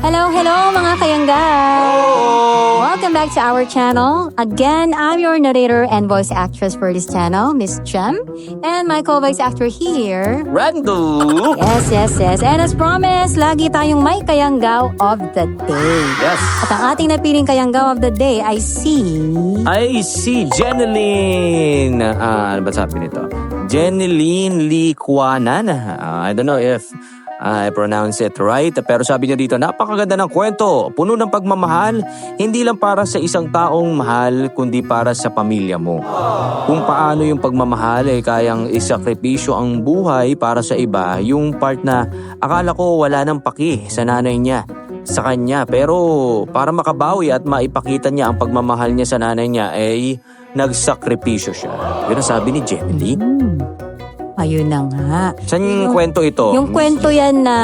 Hello, hello mga kayangga! Welcome back to our channel. Again, I'm your narrator and voice actress for this channel, Miss Jem. And my co-voice actor here, Rando! Yes. And as promised, lagi tayong may kayanggaw of the day. Yes! At ang ating napiling kayanggaw of the day ay si Jeneline. Ano ba sabi nito? Jeneline Liquanan. I don't know if I pronounce it right. Pero sabi niya dito, napakaganda ng kwento. Puno ng pagmamahal. Hindi lang para sa isang taong mahal, kundi para sa pamilya mo. Kung paano yung pagmamahal ay kayang isakripisyo ang buhay para sa iba. Yung part na akala ko wala nang paki sa nanay niya, sa kanya. Pero para makabawi at maipakita niya ang pagmamahal niya sa nanay niya ay nagsakripisyo siya. Yun ang sabi ni Jeneline. ayun na nga. Saan yung kwento ito? Yung kwento yan na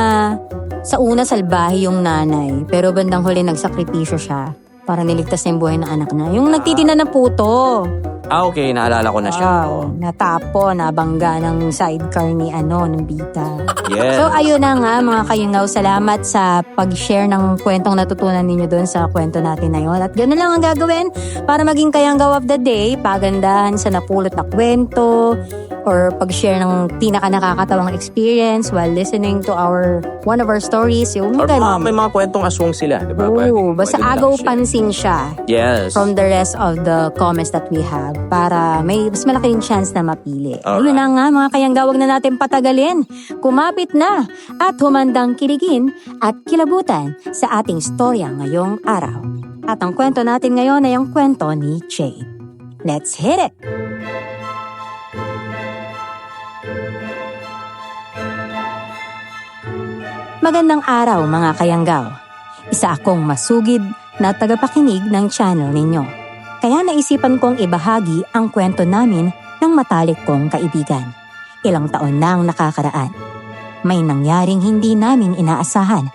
sa una salbahe yung nanay, pero bandang huli nagsakripisyo siya para niligtas na yung buhay ng anak na. Yung nagtitina ng puto. Okay, naalala ko na siya. Natapo, nabangga ng sidecar ni ng bita. Yes. So ayun na nga mga kayungaw, salamat sa pag-share ng kwentong natutunan ninyo doon sa kwento natin na yun. At ganoon lang ang gagawin para maging kayanggaw of the day, pagandahan sa napulot na kwento, or pag-share ng pinaka-nakakatawang experience while listening to one of our stories. Yung Or may mga kwentong aswang sila, di ba? Oo, basta Pwede agaw lang pansin siya Yes. from the rest of the comments that we have para may mas malaki yung chance na mapili. Alright. Ayun na nga mga kayanggaw, wag na natin patagalin. Kumapit na at humandang kiligin at kilabutan sa ating storya ngayong araw. At ang kwento natin ngayon ay ang kwento ni Jade. Let's hit it! Magandang araw mga kayanggaw. Isa akong masugid na tagapakinig ng channel ninyo. Kaya naisipan kong ibahagi ang kwento namin ng matalik kong kaibigan. Ilang taon na ang nakakaraan. May nangyaring hindi namin inaasahan.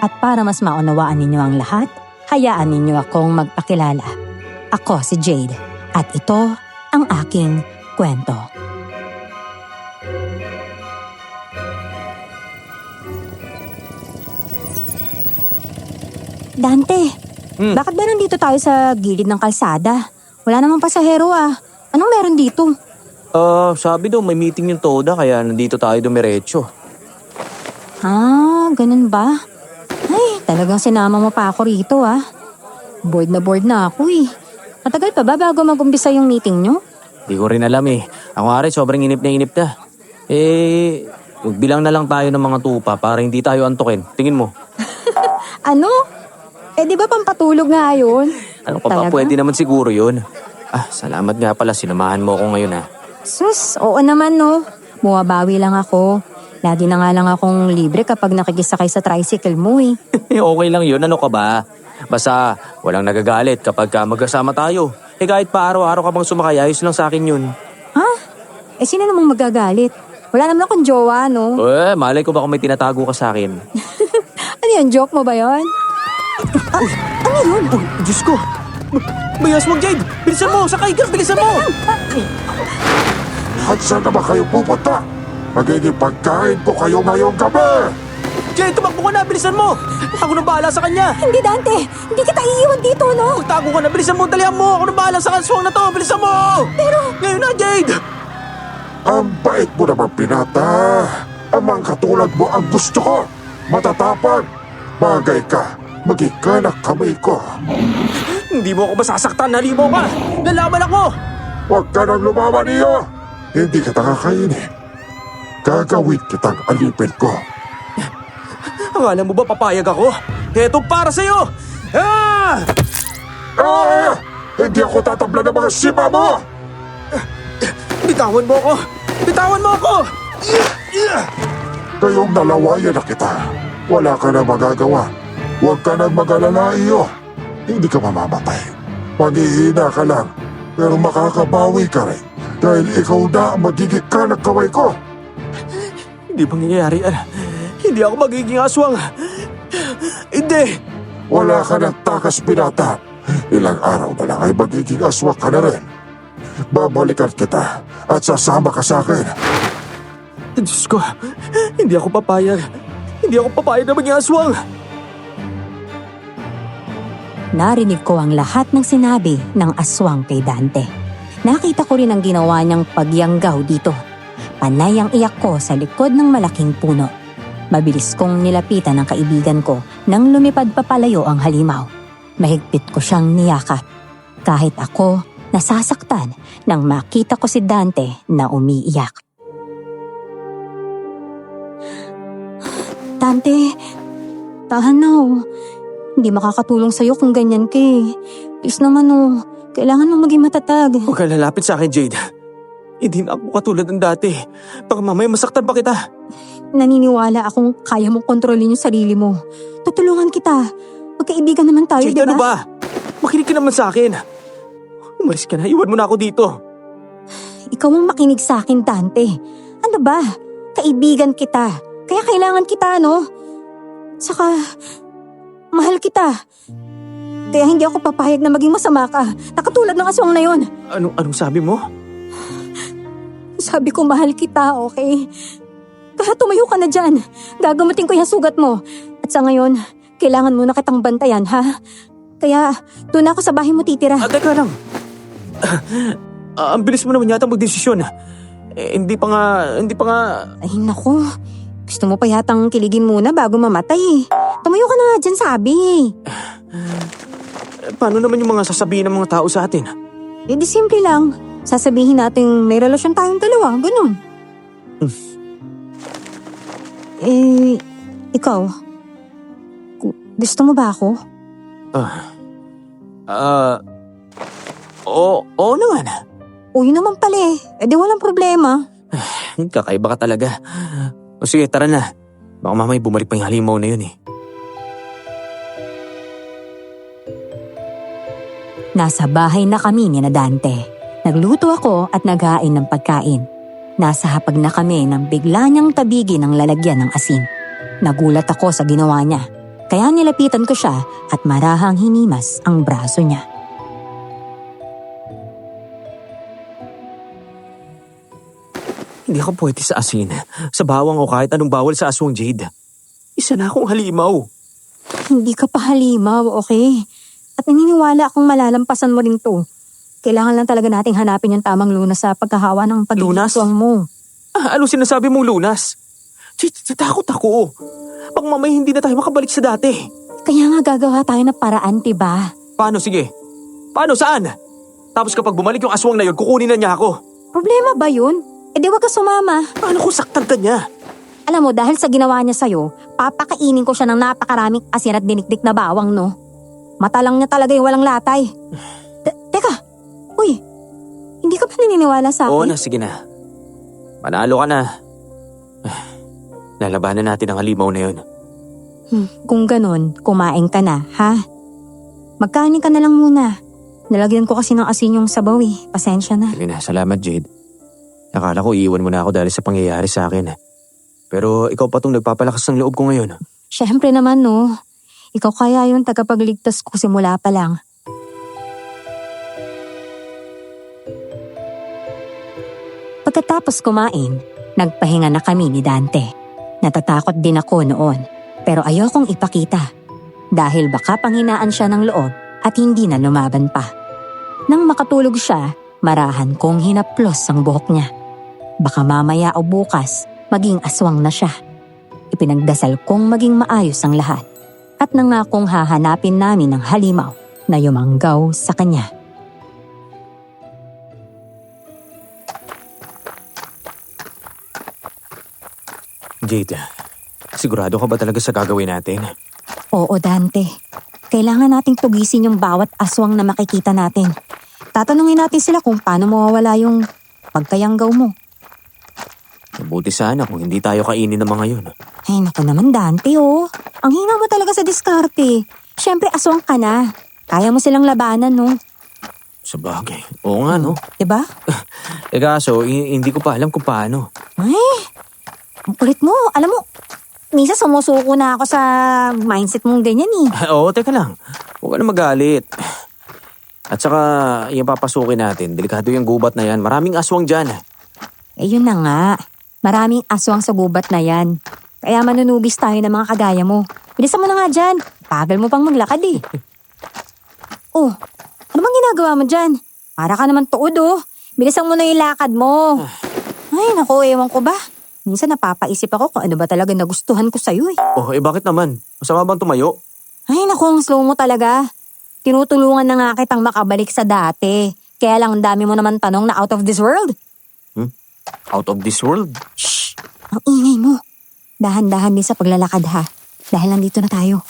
At para mas maunawaan ninyo ang lahat, hayaan ninyo akong magpakilala. Ako si Jade at ito ang aking kwento. Dante, bakit ba nandito tayo sa gilid ng kalsada? Wala namang pasahero ah. Anong meron dito? Sabi daw may meeting yung Toda kaya nandito tayo dumiretso. Ganun ba? Ay, talagang sinama mo pa ako rito ah. Bored na ako eh. Matagal pa ba bago mag-umpisa yung meeting nyo? Di ko rin alam eh. Ako nga rin sobrang inip na. Magbilang na lang tayo ng mga tupa para hindi tayo antukin. Tingin mo. Ano? Di ba pampatulog nga yun? Ano ka ba? Pwede naman siguro yun. Salamat nga pala. Sinamahan mo ako ngayon ha. Sus, oo naman no. Bumabawi lang ako. Lagi na nga lang akong libre kapag nakikisakay sa tricycle mo eh. Okay lang yun. Ano ka ba? Basta walang nagagalit kapag magkasama tayo. Kahit pa araw-araw ka bang sumakay, ayos lang sa akin yun. Ha? Sino namang magagalit? Wala naman akong jowa no? Malay ko ba kung may tinatago ka sa akin? Ano yan, joke mo ba yon? Ano yun? Diyos ko! Bayas mo, Jade! Bilisan mo! Sakay ka! Bilisan mo! At saan na ba kayo pupunta? Magiging pagkain po kayo ngayong gabi! Jade, tumakbo ka na! Bilisan mo! Ako na bahala sa kanya! Hindi, Dante! Hindi kita iiwan dito, no? Magtago ka na! Bilisan mo! Dalihan mo! Ako na bahala sa kanswang na to! Bilisan mo! Pero... Ngayon na, Jade! Ang bait mo naman, Pinata! Amang katulad mo ang gusto ko! Matatapang! Bagay ka! Maging kanak kamay ko! Hindi mo ako masasaktan! Nalibo ka! Lalaban ako! Huwag ka nang lumaban iyo! Hindi kita kakainin. Gagawin kitang alipin ko. Akala mo ba papayag ako? Heto para sa'yo! Hindi ako tatabla ng mga sima mo! Bitawan mo ako! Bitawan mo ako! Ngayong nalawayan na kita. Wala ka na magagawa. Huwag ka nang mag-alala iyo. Hindi ka mamamatay. Maghihina ka lang. Pero makakabawi ka rin. Dahil ikaw na ang magiging kanak kamay ko. Hindi mangyayari yan. Hindi ako magiging aswang. Hindi! Wala ka ng takas, Pinata. Ilang araw na lang ay magiging aswang ka na rin. Babalikan kita at sasama ka sa akin. Diyos ko, hindi ako papayag. Hindi ako papayag na maging aswang. narinig ko ang lahat ng sinabi ng aswang kay Dante. Nakita ko rin ang ginawa niyang pagyanggaw dito. Panay ang iyak ko sa likod ng malaking puno. Mabilis kong nilapitan ang kaibigan ko nang lumipad papalayo ang halimaw. Mahigpit ko siyang niyakap. Kahit ako nasasaktan nang makita ko si Dante na umiiyak. Dante, tahan na oh. Hindi makakatulong sa'yo kung ganyan ka eh. Please naman oh, kailangan mo maging matatag. Huwag ka lalapit sa akin, Jade. Hindi na ako katulad ng dati. Baka mamaya masaktan pa kita. Naniniwala akong kaya mong kontrolin yung sarili mo. Tutulungan kita. Magkaibigan naman tayo, Jade, di ba? ano ba? Makinig ka naman sa akin. Umalis ka na, iwan mo na ako dito. Ikaw ang makinig sa akin, Dante. Ano ba? Kaibigan kita. Kaya kailangan kita, no? Saka, mahal kita. Kaya hindi ako papayag na maging masama ka. Nakatulad ng aswang na yon. Anong sabi mo? Sabi ko mahal kita, okay? Kaya tumayo ka na dyan. Gagamutin ko yung sugat mo. At sa ngayon, kailangan mo na kitang bantayan, ha? Kaya, doon ako sa bahay mo titira. Teka lang. Ang bilis mo naman yata magdesisyon. Hindi pa nga... Ay, naku. Gusto mo pa yatang kiligin muna bago mamatay eh. Tumayo ka na nga dyan, sabi eh. Paano naman yung mga sasabihin ng mga tao sa atin? Eh di simple lang. Sasabihin natin may relasyon tayong dalawa, ganun. Ikaw, gusto mo ba ako? Oo naman. O yun naman pala eh. Eh di walang problema. Kakaiba ka talaga. O sige, tara na. Baka mamay bumalik pa yung halimaw na yun eh. Nasa bahay na kami ni na Dante. Nagluto ako at naghain ng pagkain. Nasa hapag na kami nang bigla niyang tabigin ang lalagyan ng asin. Nagulat ako sa ginawa niya. Kaya nilapitan ko siya at marahang hinimas ang braso niya. Hindi ako pwede sa asin, sa bawang o kahit anong bawal sa aswang, Jade. Isa na akong halimaw. Hindi ka pa halimaw, okay? At naniniwala akong malalampasan mo rin to. Kailangan lang talaga nating hanapin yung tamang lunas sa pagkahawa ng pagkikiswang mo. Ano sinasabi mong lunas? Jade, takot ako. Baka mamaya hindi na tayo makabalik sa dati. Kaya nga gagawa tayo ng paraan, diba? Paano, sige? Paano, saan? Tapos kapag bumalik yung aswang na yun, kukunin na niya ako. Problema ba yun? Eh di wag ka sumama. Paano kung saktan ka niya? Alam mo, dahil sa ginawa niya sa'yo, papakainin ko siya ng napakaraming asin at dinikdik na bawang, no? Mata lang niya talaga yung walang latay. Teka, uy, hindi ka pa naniniwala sa akin? Oo na, sige na. Manalo ka na. Lalabanan natin ang halimaw na yun. Kung ganun, kumain ka na, ha? Magkain ka na lang muna. Nalagyan ko kasi ng asin yung sabaw eh. Pasensya na. Sige na, salamat, Jade. Akala ko iiwan mo na ako dahil sa pangyayari sa akin. Pero ikaw pa tong nagpapalakas ng loob ko ngayon. Siyempre naman, no. Ikaw kaya yung tagapagligtas ko simula pa lang. Pagkatapos kumain, nagpahinga na kami ni Dante. Natatakot din ako noon, pero ayokong ipakita. Dahil baka panghinaan siya ng loob at hindi na lumaban pa. Nang makatulog siya, marahan kong hinaplos ang buhok niya. Baka mamaya o bukas, maging aswang na siya. Ipinagdasal kong maging maayos ang lahat at nangakong hahanapin namin ang halimaw na yumanggaw sa kanya. Jade, sigurado ka ba talaga sa gagawin natin? Oo, Dante. Kailangan nating tugisin yung bawat aswang na makikita natin. Tatanungin natin sila kung paano mawawala yung pagkayanggaw mo. Mabuti sana kung hindi tayo kainin ng mga yun. Ay, naku naman, Dante, oh. Ang hina mo talaga sa diskarte. Siyempre, aswang ka na. Kaya mo silang labanan, no? Sabagay. Oo nga, no? Diba? Kaso, hindi ko pa alam kung paano. Ay, ang kulit mo. Alam mo, minsan sumusuko na ako sa mindset mong ganyan, eh. Oo, teka lang. Huwag ka na magalit. At saka, yung papasukin natin, delikado yung gubat na yan. Maraming aswang dyan. Eh, yun na nga. Maraming aswang sa gubat na yan. Kaya manunugis tayo ng mga kagaya mo. Bilisan mo na nga dyan. Bagal mo pang maglakad, eh. Oh, ano bang ginagawa mo dyan? Para ka naman tuod oh. Bilisan mo na yung lakad mo. Ay, naku, ewan ko ba? Minsan napapaisip ako kung ano ba talaga nagustuhan ko sa'yo eh. Oh, bakit naman? Masama bang tumayo? Ay, naku, ang slow mo talaga. Tinutulungan na nga kitang makabalik sa dati. Kaya lang ang dami mo naman tanong na out of this world. Out of this world? Shh! Ang ingay mo. Dahan-dahan din sa paglalakad ha. Dahil nandito na tayo.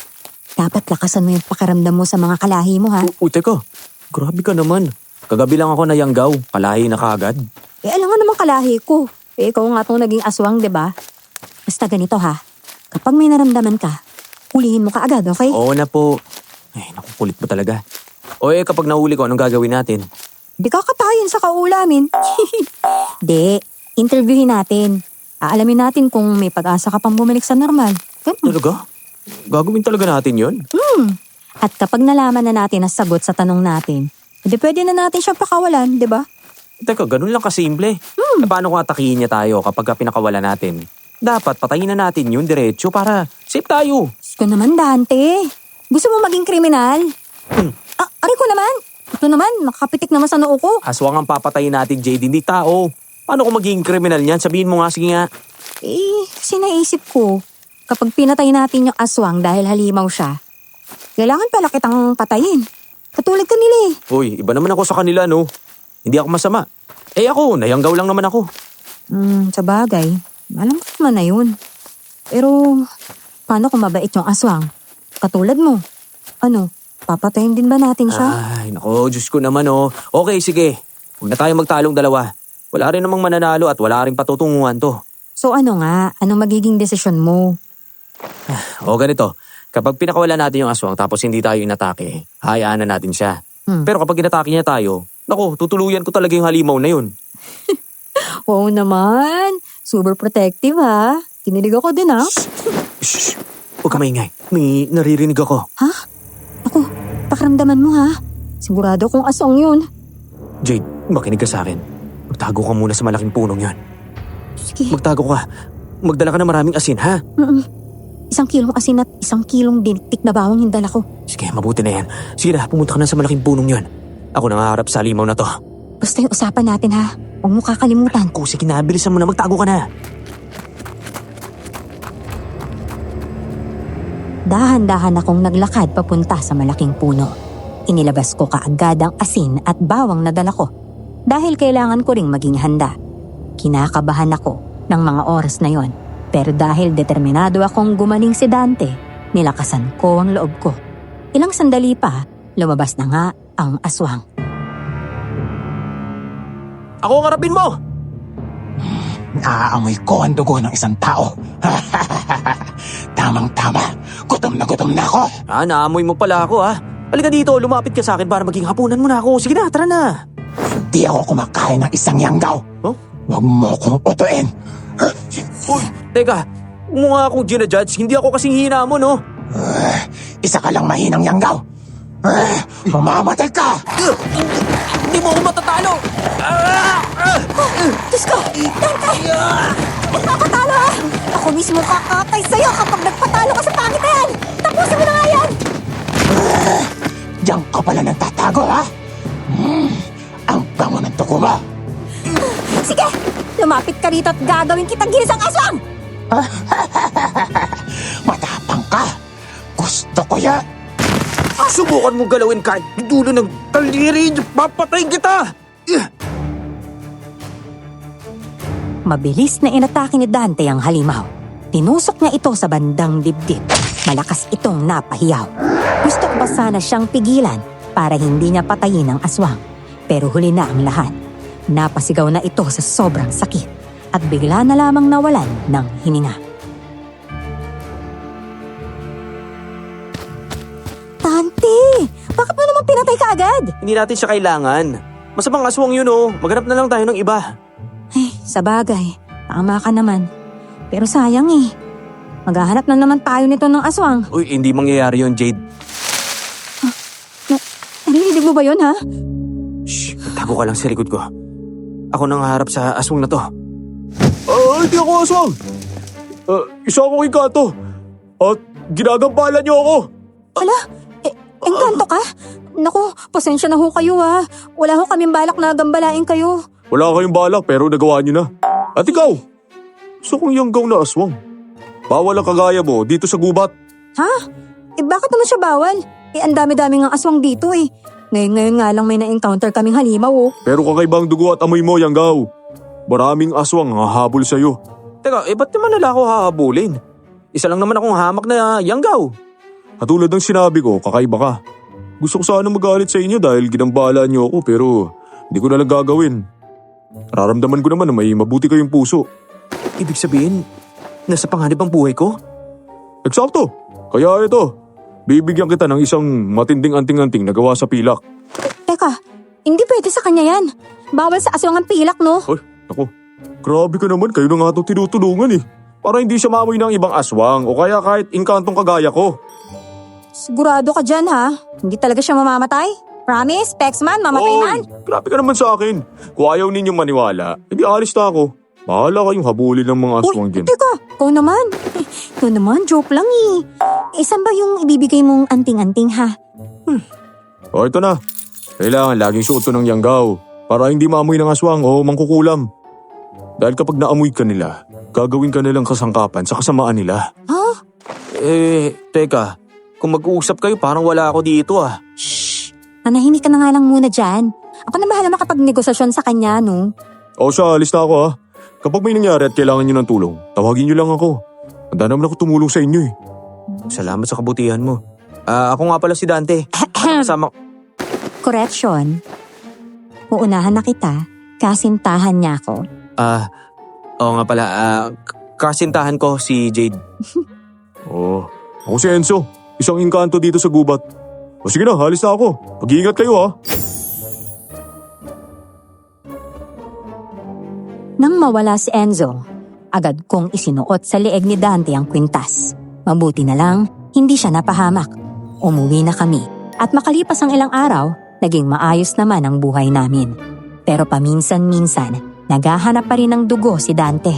Dapat lakasan mo yung pakiramdam mo sa mga kalahi mo ha. Teka. Grabe ka naman. Kagabi lang ako nayanggaw. Kalahi na kaagad. Eh, alam nga naman kalahi ko. Eh, ikaw nga itong naging aswang, di ba? Basta ganito ha. Kapag may naramdaman ka, hulihin mo ka agad, okay? Oo na po. Ay, naku, kulit mo talaga. Kapag nahuli ko, anong gagawin natin? Di ka katayin sa kaulamin. Di, interviewin natin. Aalamin natin kung may pag-asa ka pang bumalik sa normal. Talaga? Gagawin talaga natin yon? At kapag nalaman na natin ang sagot sa tanong natin, hindi pwede na natin siyang pakawalan, di ba? Teka, ganun lang kasimple. Paano kung atakihin niya tayo kapag pinakawala natin? Dapat patayin na natin yun diretso para safe tayo. Diyos ko naman, Dante. Gusto mo maging kriminal? Aray ko naman. Ito naman, nakapitik naman sa noo ko. Aswang ang papatayin natin, Jade, hindi tao. Paano kung magiging kriminal niyan? Sabihin mo nga, sige nga. Kasi naisip ko, kapag pinatay natin yung aswang dahil halimaw siya, kailangan pala kitang patayin. Katulad kanila eh. Uy, iba naman ako sa kanila, no? Hindi ako masama. Ako, nayanggaw lang naman ako. Sa bagay, alam ko naman na yun. Pero, paano kung mabait yung aswang? Katulad mo. Ano, papatayin din ba natin siya? Ay, nako, Diyos ko naman, oh. Okay, sige. Huwag na tayo magtalong dalawa. Wala rin namang mananalo at wala rin patutunguhan to. So ano nga, anong magiging desisyon mo? Ganito. Kapag pinakawala natin yung aswang tapos hindi tayo inatake, hayaan na natin siya. Pero kapag inatake niya tayo, nako, tutuluyan ko talaga yung halimaw na yun. Oo naman, super protective ha. Kinilig ako din ha. Shh! Huwag ka maingay. May naririnig ako. Ha? Ako, pakiramdaman mo ha. Sigurado kong aswang yun. Jade, makinig ka sa akin. Magtago ka muna sa malaking punong yan. Sige. Magtago ka. Magdala ka ng maraming asin, ha? 1 kilong asin at 1 kilong diniktik na bawang yung dala ko. Sige, mabuti na yan. Sige na, pumunta ka na sa malaking punong yan. Ako nangaharap sa limaw na to. Basta yung usapan natin ha. Huwag mo kakalimutan. Sige na, bilisan mo na. Magtago ka na. Dahan-dahan akong naglakad papunta sa malaking puno. Inilabas ko kaagad ang asin at bawang na dala ko. Dahil kailangan ko ring maging handa. Kinakabahan ako ng mga oras na yon. Pero dahil determinado akong gumaling si Dante, nilakasan ko ang loob ko. Ilang sandali pa, lumabas na nga ang aswang. Ako ang harapin mo! Naaamoy ko ang dugo ng isang tao. Tamang-tama. Gutom na ako. Naamoy mo pala ako, ha? Halika dito, lumapit ka sa akin para maging hapunan mo na ako. Sige na, tara na. Hindi ako kumakain ng isang yanggaw. Huh? Huwag mo akong utuin. Uy, teka. Huwag mo nga akong ginajudge. Hindi ako kasing hina mo, no? Isa ka lang mahinang yanggaw. Mamamatay ka! Hindi mo ako matatalo! Diyos ko! Dante! Magpapatalo ha! Ako mismo kakatay sa'yo kapag nagpatalo ka sa pangit na yan! Tapusin mo na nga yan! Diyan ka pala nagtatago, ha? Ang bango ng tuko mo. Sige! Lumapit ka rito at gagawin kitang ginisang aswang! Matapang ka. Gusto ko yan. Subukan mo galawin kahit dulo ng taliri. Papatayin kita! Mabilis na inatake ni Dante ang halimaw. Tinusok niya ito sa bandang dibdib. Malakas itong napahiyaw. Gusto ko pa sana siyang pigilan para hindi niya patayin ang aswang. Pero huli na ang lahat. Napasigaw na ito sa sobrang sakit at bigla na lamang nawalan ng hininga. Dante! Bakit mo naman pinatay ka agad? Hindi natin siya kailangan. Masamang aswang yun, oh. Maghanap na lang tayo ng iba. Ay, sa bagay. Tama ka naman. Pero sayang eh. Maghahanap na naman tayo nito ng aswang. Uy, hindi mangyayari yun, Jade. Narinig mo ba yun, ha? Shh, tago ka lang sa likod ko. Ako nang harap sa aswang na to. Hindi ako aswang. Isa akong ikato. At ginagampalan niyo ako. Engkanto ka? Naku, pasensya na ho kayo ha. Wala ho kaming balak na gambalain kayo. Wala kayong balak pero nagawa niyo na. At ikaw, gusto kong yanggaw na aswang. Bawal ang kagaya mo dito sa gubat. Ha? Bakit naman siya bawal? Ang dami-dami ng aswang dito eh. Ngayon nga lang may na-encounter kaming halimaw oh. Pero kakaibang dugo at amoy mo, yanggaw. Maraming aswang ang hahabol sa'yo. Teka, ba't naman nila ako hahabulin? Isa lang naman akong hamak na yanggaw. Katulad ng sinabi ko, kakaiba ka. Gusto ko sana magalit sa inyo dahil ginambala niyo ako pero hindi ko na lang gagawin. Nararamdaman ko naman na may mabuti kayong puso. Ibig sabihin, nasa panganib ang buhay ko? Eksakto! Kaya ito, bibigyan kita ng isang matinding anting-anting na gawa sa pilak. Teka, hindi pwede sa kanya yan. Bawal sa aswang ang pilak no? Ay, ako. Grabe ka naman, kayo na nga ito tinutulungan eh. Para hindi siya maamoy ng ibang aswang o kaya kahit inkantong kagaya ko. Sigurado ka dyan ha? Hindi talaga siya mamamatay? Promise? Pexman, mamatay man? Grabe ka naman sa akin. Kung ayaw ninyong maniwala, hindi alis na ako. Bahala kayong habulin ng mga aswang dyan. Teka, ikaw naman. Ikaw naman, joke lang eh. Saan ba yung ibibigay mong anting-anting ha? O ito na. Kailangan laging suot to ng yanggaw para hindi maamoy ng aswang o mangkukulam. Dahil kapag naamoy ka nila, gagawin ka nilang kasangkapan sa kasamaan nila. Ha? Teka. Kung mag-uusap kayo, parang wala ako dito ah. Shh! Nanahimik ka na nga lang muna dyan. Ako na bahala makapag-negosasyon sa kanya, no? O siya, alis na ako ha. Kapag may nangyari at kailangan nyo ng tulong, tawagin nyo lang ako. Handa naman ako tumulong sa inyo eh. Salamat sa kabutihan mo. Ako nga pala si Dante. Kasama... Correction. Uunahan na kita, kasintahan niya ako. Oo nga pala. Kasintahan ko si Jade. Oh, ako si Enzo. Isang engkanto dito sa gubat. O sige na, halis na ako. Mag-iingat kayo ha. Nang mawala si Enzo, agad kong isinuot sa leeg ni Dante ang kwintas. Mabuti na lang, hindi siya napahamak. Umuwi na kami at makalipas ang ilang araw, naging maayos naman ang buhay namin. Pero paminsan-minsan, naghahanap pa rin ng dugo si Dante.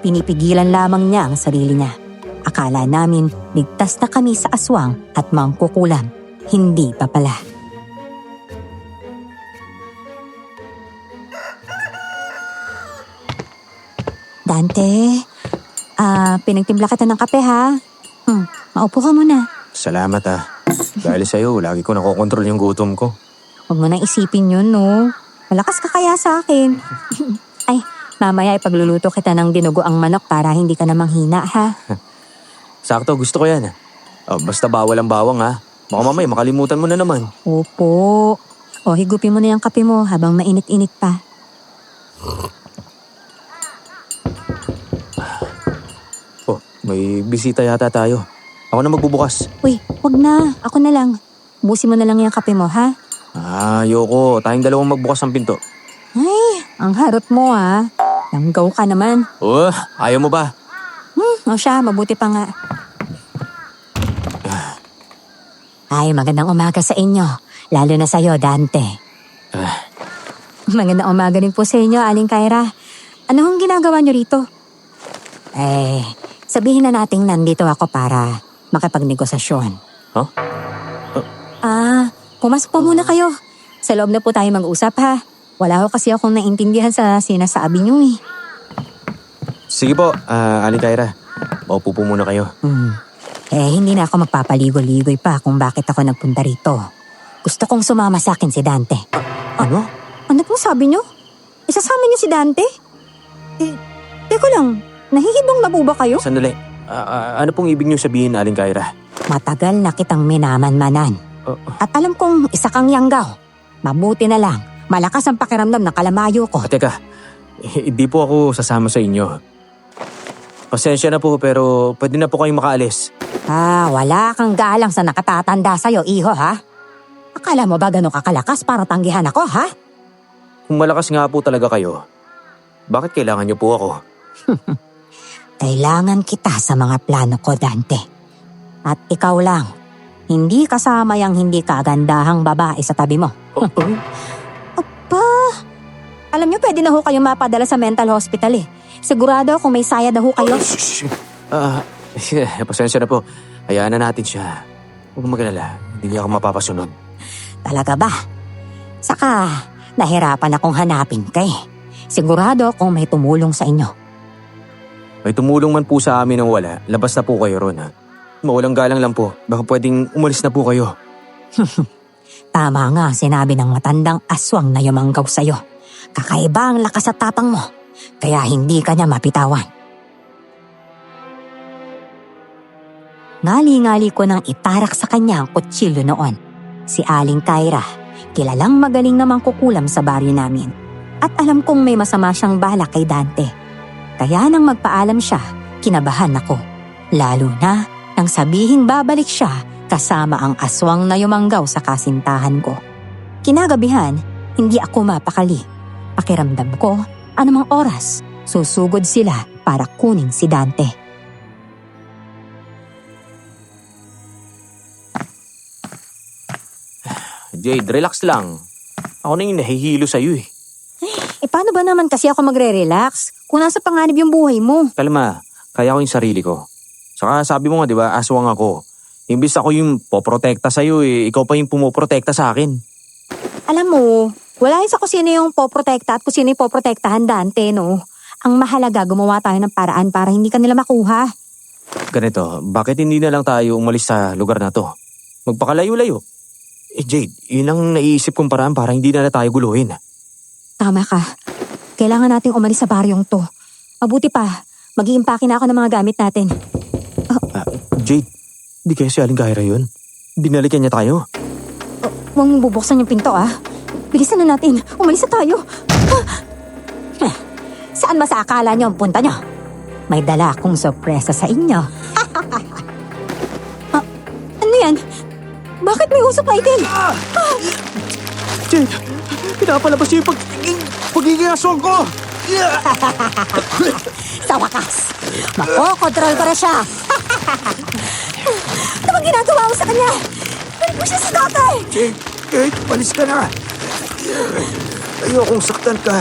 Pinipigilan lamang niya ang sarili niya. Akala namin ligtas na kami sa aswang at mangkukulam. Hindi pa pala. Dante, pinagtimpla kita ng kape ha. Maupo ka muna. Salamat ah. Dahil sa'yo, lagi ko nakokontrol yung gutom ko. Huwag mo nang isipin yun, no? Malakas ka kaya sa akin. Ay, mamaya ipagluluto kita ng dinugo ang manok para hindi ka na manghina, ha? Sakto, gusto ko yan. Basta bawal ang bawang ha. Baka mamaya makalimutan mo na naman. Opo. O, higupin mo na yung kape mo habang mainit-init pa. Oh, may bisita yata tayo. Ako na magbubukas. Uy, wag na. Ako na lang. Busin mo na lang yung kape mo, ha? Ayoko. Tayong dalawang magbukas ng pinto. Ay, ang harot mo, ha? Langgaw ka naman. Oh, ayaw mo ba? O siya, mabuti pa nga. Ay, magandang umaga sa inyo. Lalo na sa'yo, Dante. Magandang umaga rin po sa inyo, Aling Kyra. Ano hong ginagawa niyo rito? Sabihin na nating nandito ako para makipagnegosasyon. Huh? Pumasok po muna kayo. Sa loob na po tayo mag-usap, ha? Wala ko kasi akong naintindihan sa sinasabi niyo, eh. Sige po, Aling Kyra. Maupo po muna kayo. Hindi na ako magpapaligoy-ligoy pa kung bakit ako nagpunta rito. Gusto kong sumama sa akin si Dante. Ano? Ano pong sabi niyo? Isasama niyo si Dante? Teka lang, nahihibang na po ba kayo? Sandali. Ano pong ibig niyo sabihin, Aling Kyra? Matagal na kitang minaman-manan. At alam kong isa kang yanggaw. Mabuti na lang, malakas ang pakiramdam ng kalamayo ko. Teka, hindi po ako sasama sa inyo. Pasensya na po pero pwede na po kayong makaalis. Wala kang galang sa nakatatanda sa'yo, iho, ha? Akala mo ba gano'ng kakalakas para tanggihan ako, ha? Kung malakas nga po talaga kayo, bakit kailangan niyo po ako? Kailangan kita sa mga plano ko, Dante. At ikaw lang, hindi kasama yung hindi kagandahang babae sa tabi mo. Aba, alam niyo pwede na ho kayong mapadala sa mental hospital eh. Sigurado kung may saya na ho kayo. Pasensya na po. Hayaan na natin siya. Huwag magalala, hindi niya ako mapapasunod. Talaga ba? Saka, nahirapan akong hanapin ka eh. Sigurado akong may tumulong sa inyo. May tumulong man po sa amin ng wala. Labas na po kayo ron ha. Mawalang galang lang po. Baka pwedeng umalis na po kayo. Tama nga sinabi ng matandang aswang na yumanggaw sa'yo. Kakaiba ang lakas at tapang mo, kaya hindi ka niya mapitawan. Ngali-ngali ko nang itarak sa kanya ang kutsilyo noon. Si Aling Kyra, kilalang magaling namang kukulam sa baryo namin. At alam kong may masama siyang balak kay Dante. Kaya nang magpaalam siya, kinabahan ako. Lalo na nang sabihing babalik siya kasama ang aswang na yumanggaw sa kasintahan ko. Kinagabihan, hindi ako mapakali. Pakiramdam ko, anumang oras, susugod sila para kunin si Dante. Jade, relax lang. Ako na yung nahihilo sa'yo eh. Paano ba naman kasi ako magre-relax kung nasa panganib yung buhay mo? Kalma, kaya ko yung sarili ko. Saka sabi mo nga, di ba, aswang ako. Imbis ako yung poprotekta sa'yo eh, ikaw pa yung pumoprotekta sa akin. Alam mo, wala yun sa kung sino yung poprotekta at kung sino yung poprotektahan, Dante, no? Ang mahalaga, gumawa tayo ng paraan para hindi ka nila makuha. Ganito, bakit hindi na lang tayo umalis sa lugar na to? Magpakalayo-layo. Jade, yun ang naiisip kong paraan para hindi na tayo guluhin. Tama ka. Kailangan nating umalis sa baryong to. Mabuti pa, mag-iimpake na ako ng mga gamit natin. Jade, di kaya si Aling Kyra yun? Binalikan niya tayo. Huwag mong bubuksan yung pinto, ah. Bilisan na natin. Umalis na tayo. Saan ba sa akala niyo ang punta niyo? May dala akong sorpresa sa inyo. Ano yan? Bakit may usok na itim? Jade, pinapalabas niya yung pagiging aswang ko! Sa wakas, makokontrol ko na siya. Ano bang ginagawa mo sa kanya? Balik mo siya sa tatay. Jade, palis ka na! Ayokong saktan ka.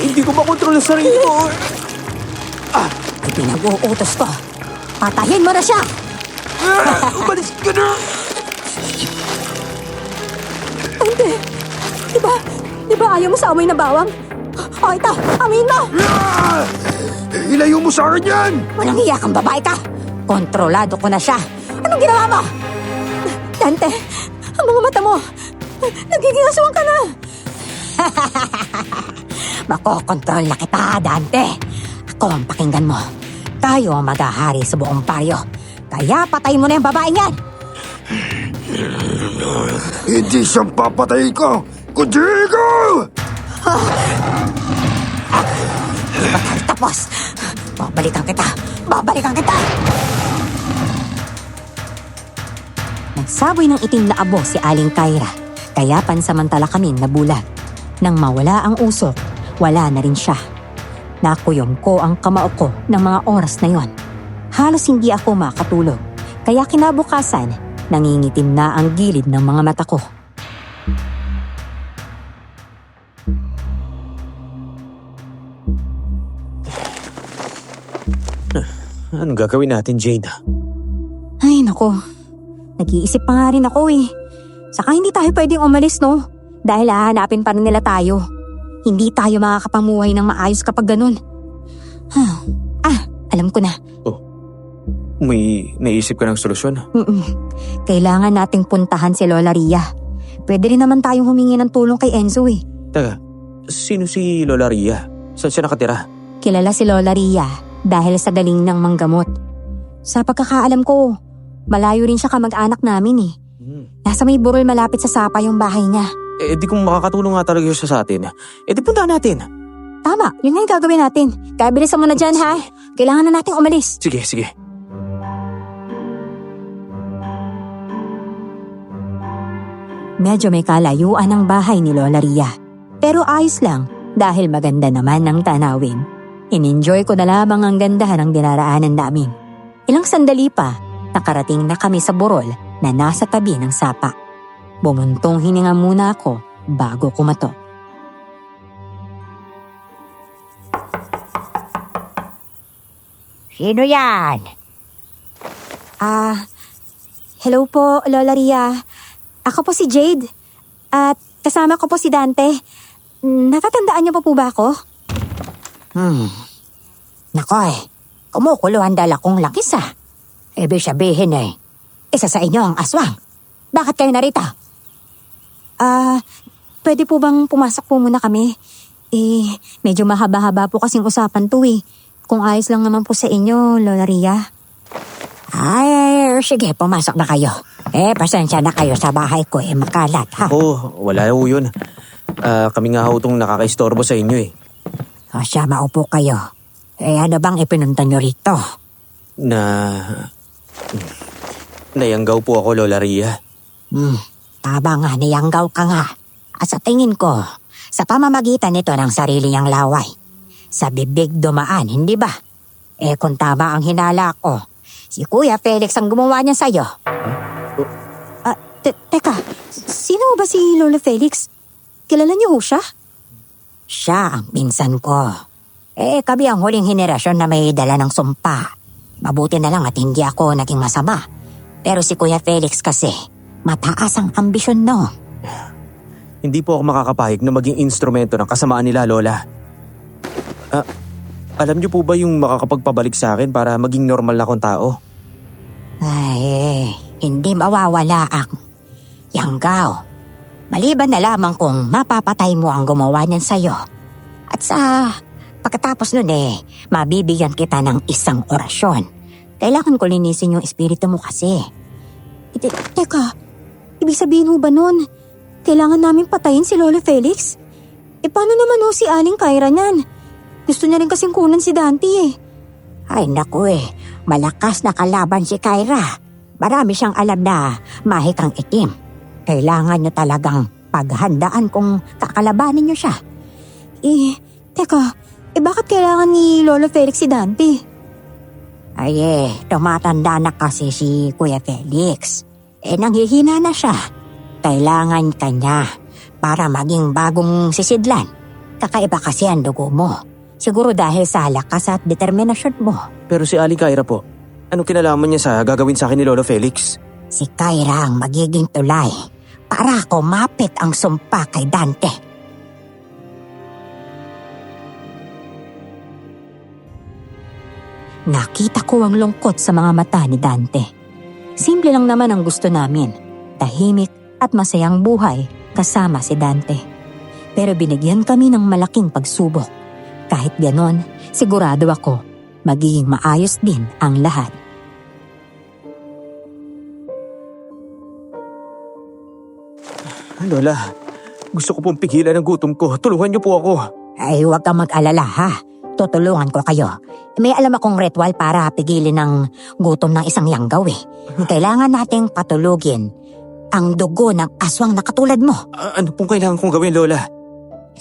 Hindi ko makontrol ang sarili ko. Pinag-uutos ko. Patayin mo na siya. Umalis ka na! Hindi. Diba ayaw mo sa amoy na bawang? O ito, amoyin mo. Ilayo mo sa akin yan! Walang iya kang babae ka. Kontrolado ko na siya. Anong ginawa mo? Dante, ang mga mata mo. Nagiging aswang ka na. Makokontrol na kita, Dante. Ako ang pakinggan mo. Tayo ang maghahari sa buong baryo. Kaya patayin mo na yung babaeng yan. Hindi siyang papatayin ko! Kundi ikaw! Tapos, babalikan kita. Babalikan kita. Nagsaboy ng itim na abo si Aling Kyra. Kaya pansamantala kaming nabulag. Nang mawala ang usok, wala na rin siya. Nakuyom ko ang kamao ko ng mga oras na yon. Halos hindi ako makatulog. Kaya kinabukasan, nangingitim na ang gilid ng mga mata ko. Anong gagawin natin, Jade? Ay, nako. Nag-iisip pa nga rin ako eh. Saka hindi tayo pwedeng umalis, no? Dahil hahanapin pa rin nila tayo. Hindi tayo makakapamuhay ng maayos kapag ganun. Alam ko na. May naisip ka ng solusyon? Kailangan nating puntahan si Lola Ria. Pwede rin naman tayong humingi ng tulong kay Enzo eh. Teka, sino si Lola Ria? Saan siya nakatira? Kilala si Lola Ria dahil sa galing ng manggamot. Sa pagkakaalam ko, malayo rin siya kamag-anak namin eh. Nasa may burol malapit sa Sapa yung bahay niya. Di kung makakatulong nga talaga siya sa atin, di puntahan natin. Tama, yun nga yung gagawin natin. Kaya bilisan mo na dyan ha. Kailangan na nating umalis. Sige. Medyo may kalayuan ang bahay ni Lola Ria. Pero ayos lang dahil maganda naman ang tanawin. In-enjoy ko na lamang ang ganda ng dinaraanan namin. Ilang sandali pa, nakarating na kami sa burol na nasa tabi ng Sapa. Bumuntong hininga muna ako bago kumatok. Sino yan? Hello po, Lola Ria. Ako po si Jade. At kasama ko po si Dante. Natatandaan niyo pa po ba ako? Nakoy, kumukulo ang dala kong langis Ibig sabihin isa sa inyo ang aswang. Bakit kayo narito? Pwede po bang pumasok po muna kami? Medyo mahaba-haba po kasing usapan to Kung ayos lang naman po sa inyo, Lola Ria. Ay, sige, pumasok na kayo. Pasensya na kayo sa bahay ko, makalat, ha? Wala ho yun. Kami nga ho itong nakakaistorbo sa inyo O siya, maupo kayo. Ano bang ipinunta nyo rito? Nayanggaw po ako, Lola Ria. Tama nga, niyanggaw ka nga. At sa tingin ko, sa pamamagitan nito ng sarili niyang laway, sa bibig dumaan, hindi ba? Kung tama ang hinala ko, si Kuya Felix ang gumawa niya sa'yo. Teka, sino ba si Lola Felix? Kilala niyo ho siya? Siya ang pinsan ko. Kami ang huling henerasyon na may dala ng sumpa. Mabuti na lang at hindi ako naging masama. Pero si Kuya Felix kasi, mataas ang ambisyon Hindi po ako makakapahig na maging instrumento ng kasamaan nila, Lola. Alam niyo po ba yung makakapagpabalik sa akin para maging normal na akong tao? Ay, hindi mawawala ang yanggaw. Maliban na lamang kung mapapatay mo ang gumawa niyan sa'yo. At pagkatapos nun mabibigyan kita ng isang orasyon. Kailangan ko linisin yung espiritu mo kasi. Teka, ibig sabihin ho ba nun, kailangan namin patayin si Lola Felix? Paano naman ho si Aling Kyra niyan? Gusto niya rin kasing kunan si Dante Ay naku malakas na kalaban si Kyra. Marami siyang alam na mahikang itim. Kailangan niyo talagang paghandaan kung kakalabanin niyo siya. Teka, bakit kailangan ni Lola Felix si Dante? Ay tumatanda na kasi si Kuya Felix. Nanghihina na siya. Kailangan kanya para maging bagong sisidlan. Kakaiba kasi ang dugo mo. Siguro dahil sa lakas at determinasyon mo. Pero si Aling Kyra po, anong kinalaman niya sa gagawin sa akin ni Lolo Felix? Si Kyra ang magiging tulay para kumapit ang sumpa kay Dante. Nakita ko ang lungkot sa mga mata ni Dante. Simple lang naman ang gusto namin, tahimik at masayang buhay kasama si Dante. Pero binigyan kami ng malaking pagsubok. Kahit ganon, sigurado ako, magiging maayos din ang lahat. Lola, gusto ko pong pigilan ang gutom ko. Tulungan niyo po ako. Ay huwag kang mag-alala ha. Tutulungan ko kayo. May alam akong ritual para pigilin ang gutom ng isang yanggaw Kailangan nating patulugin ang dugo ng aswang na katulad mo. Ano pong kailangan kong gawin, Lola?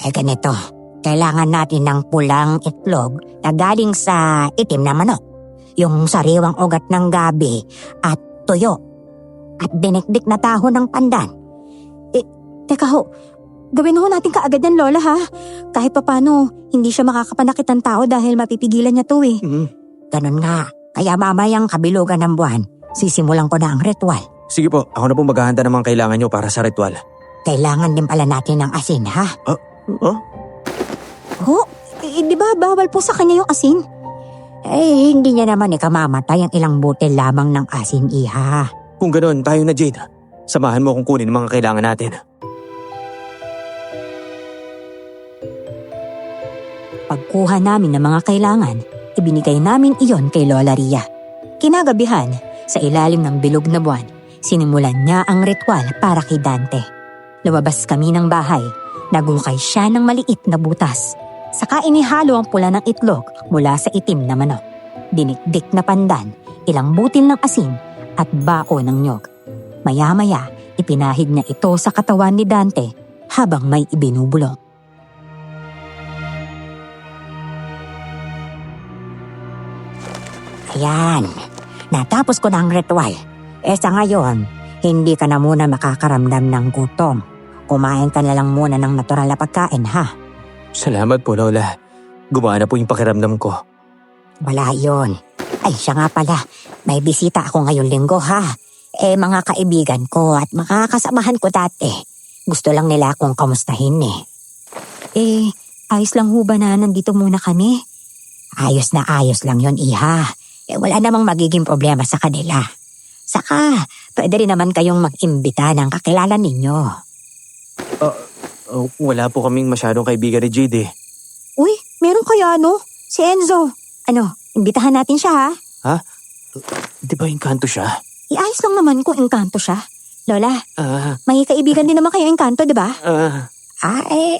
Ganito. Kailangan natin ng pulang itlog na galing sa itim na manok. Yung sariwang ugat ng gabi at tuyo. At dinikdik na dahon ng pandan. Teka ho, gawin ho natin kaagad yan, Lola ha. Kahit papano, hindi siya makakapanakit ng tao dahil mapipigilan niya to Ganun nga. Kaya mamayang kabilugan ng buwan, sisimulan ko na ang ritual. Sige po, ako na pong maghahanda ng mga kailangan niyo para sa ritual. Kailangan din pala natin ng asin, ha? Di ba bawal po sa kanya yung asin? Hindi niya naman ikamamatay ang ilang butil lamang ng asin, iha. Kung ganoon, tayo na, Jade. Samahan mo akong kunin ang mga kailangan natin. Pagkuha namin ng mga kailangan, ibinigay namin iyon kay Lola Ria. Kinagabihan, sa ilalim ng bilog na buwan, sinimulan niya ang ritual para kay Dante. Lumabas kami ng bahay, nagukay siya ng maliit na butas. Saka inihalo ang pula ng itlog mula sa itim na manok. Dinikdik na pandan, ilang butil ng asin at bao ng nyog. Maya-maya, ipinahid niya ito sa katawan ni Dante habang may ibinubulong. Ayan, natapos ko na ang ritual. Sa ngayon, hindi ka na muna makakaramdam ng gutom. Kumain ka na lang muna ng natural na pagkain, ha? Salamat po, Lola. Gumana po yung pakiramdam ko. Wala yun. Ay, siya nga pala. May bisita ako ngayong linggo, ha? Mga kaibigan ko at makakasamahan ko dati. Gusto lang nila akong kamustahin eh. Ayos lang ho ba na nandito muna kami? Ayos na ayos lang yon iha. Wala namang magiging problema sa kanila. Saka, pwede rin naman kayong mag-imbita ng kakilala ninyo. Wala po kaming masyadong kaibigan ni Jade eh. Uy, meron kaya si Enzo. Imbitahan natin siya ha? Di ba engkanto siya? Iayos lang naman kung engkanto siya. Lola, Ah, may kaibigan din naman kayo engkanto, di ba?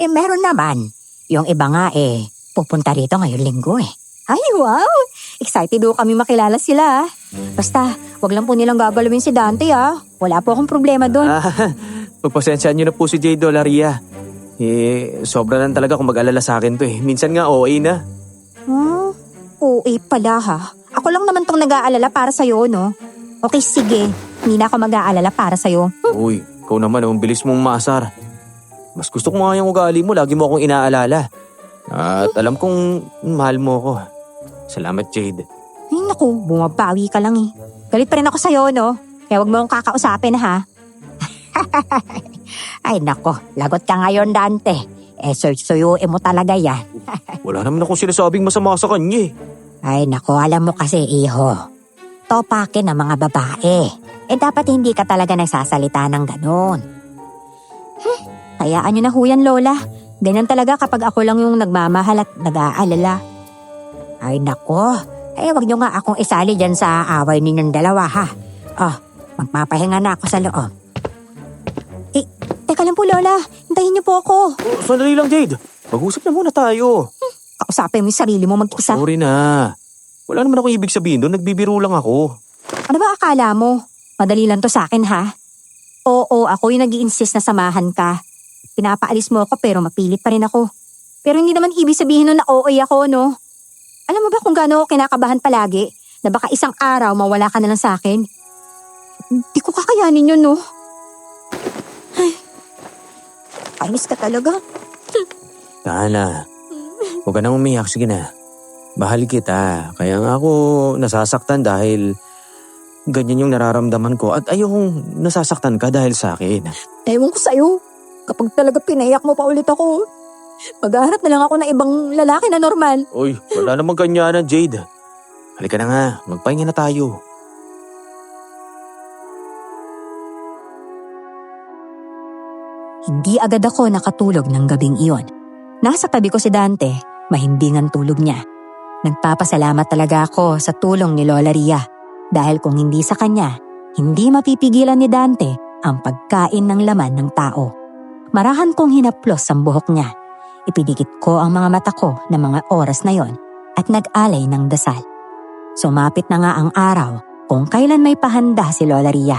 Meron naman. Yung iba nga pupunta rito ngayong linggo eh. Ay, wow! Excited ho kami makilala sila. Basta, wag lang po nilang gagalawin si Dante Wala po akong problema doon. Pagpasensyaan niyo na po si Jade Dolaria. Sobra lang talaga kung mag-alala sa akin to eh. Minsan nga OA na. Oo, pala ha. Ako lang naman tong nag-aalala para sa'yo, no? Okay, sige. Hindi na ako mag-aalala para sa'yo. Uy, ikaw naman ang bilis mong maasar. Mas gusto ko nga yung ugali mo, lagi mo akong inaalala. At alam kong mahal mo ako. Salamat, Jade. Ay, naku, bumabawi ka lang eh. Galit pa rin ako sa'yo, no? Kaya wag mo akong kakausapin, ha? Ay nako, lagot ka ngayon Dante. Suyuin mo talaga yan. Wala naman akong sinasabing masama sa kanya eh. Ay nako, alam mo kasi iho. Topakin ng mga babae. Dapat hindi ka talaga nagsasalita ng ganun. Hayaan nyo na ho yan, Lola. Ganyan talaga kapag ako lang yung nagmamahal at nag-aalala. Ay nako, wag niyo nga akong isali dyan sa away ninyong dalawa ha. Magpapahinga na ako sa loob. Teka lang po, Lola. Hintayin niyo po ako. Sandali lang, Jade. Mag-usap na muna tayo. Kausapin mo yung sarili mo mag-isa. Sorry na. Wala naman akong ibig sabihin doon. Nagbibiro lang ako. Ano ba akala mo? Madali lang to sa akin, ha? Oo, ako yung nag-i-insist na samahan ka. Pinapaalis mo ako pero mapilit pa rin ako. Pero hindi naman ibig sabihin nun na OA ako, no? Alam mo ba kung gaano ako kinakabahan palagi? Na baka isang araw mawala ka na lang sa akin? Hindi ko kakayanin yun, no? Kainis ka talaga. Tana, huwag ka nang umiyak. Sige na. Bahal kita. Kaya nga ako nasasaktan dahil ganyan yung nararamdaman ko. At ayokong nasasaktan ka dahil sa akin. Ewan ko sa'yo. Kapag talaga pinayak mo pa ulit ako, maghahanap na lang ako ng ibang lalaki na normal. Uy, wala namang ganyanan, Jade. Halika na nga. Magpahinga na tayo. Hindi agad ako nakatulog ng gabing iyon. Nasa tabi ko si Dante, mahimbing ang tulog niya. Nagpapasalamat talaga ako sa tulong ni Lola Ria dahil kung hindi sa kanya, hindi mapipigilan ni Dante ang pagkain ng laman ng tao. Marahan kong hinaplos ang buhok niya. Ipinigit ko ang mga mata ko ng mga oras na yon at nag-alay ng dasal. Sumapit na nga ang araw kung kailan may pahanda si Lola Ria.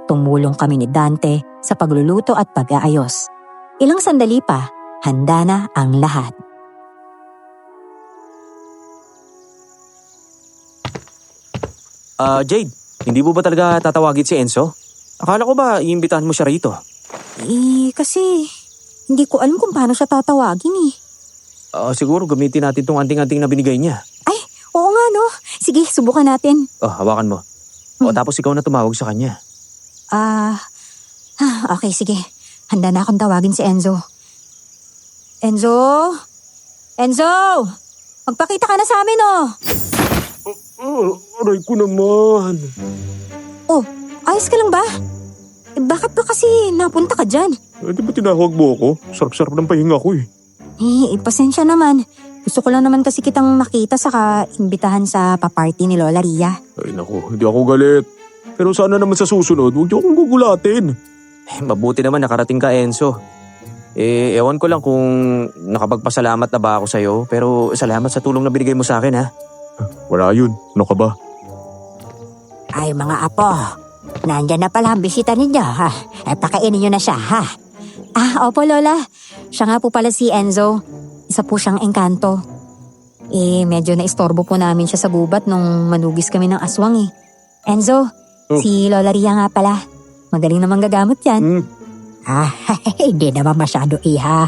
Tumulong kami ni Dante sa pagluluto at pag-aayos. Ilang sandali pa, handa na ang lahat. Jade, hindi mo ba talaga tatawagin si Enzo? Akala ko ba iimbitahan mo siya rito? Kasi hindi ko alam kung paano siya tatawagin eh. Siguro gamitin natin tong anting-anting na binigay niya. Ay, oo nga no. Sige, subukan natin. Hawakan mo. Tapos ikaw na tumawag sa kanya. Okay, sige. Handa na akong tawagin si Enzo. Enzo? Enzo! Magpakita ka na sa amin, oh! Aray ko naman. Oh, ayos ka lang ba? Bakit ba kasi napunta ka dyan? Di ba tinawag mo ako? Sarap-sarap ng pahinga ko eh. Pasensya naman. Gusto ko lang naman kasi kitang makita saka imbitahan sa paparty ni Lola Ria. Ay naku, hindi ako galit. Pero sana naman sa susunod, huwag niyo akong gugulatin. Mabuti naman nakarating ka, Enzo. Ewan ko lang kung nakapagpasalamat na ba ako sa'yo. Pero salamat sa tulong na binigay mo sa akin, ha? Wala yun. Ano ka ba? Ay mga apo, nandyan na pala ang bisita ninyo ha. Pakainin nyo na siya ha. Opo Lola. Siya nga po pala si Enzo. Isa po siyang engkanto. Medyo naistorbo po namin siya sa gubat nung manugis kami ng aswang eh. Enzo, si Lola Ria nga pala. Magaling namang gagamot yan. Hindi naman masyado iha.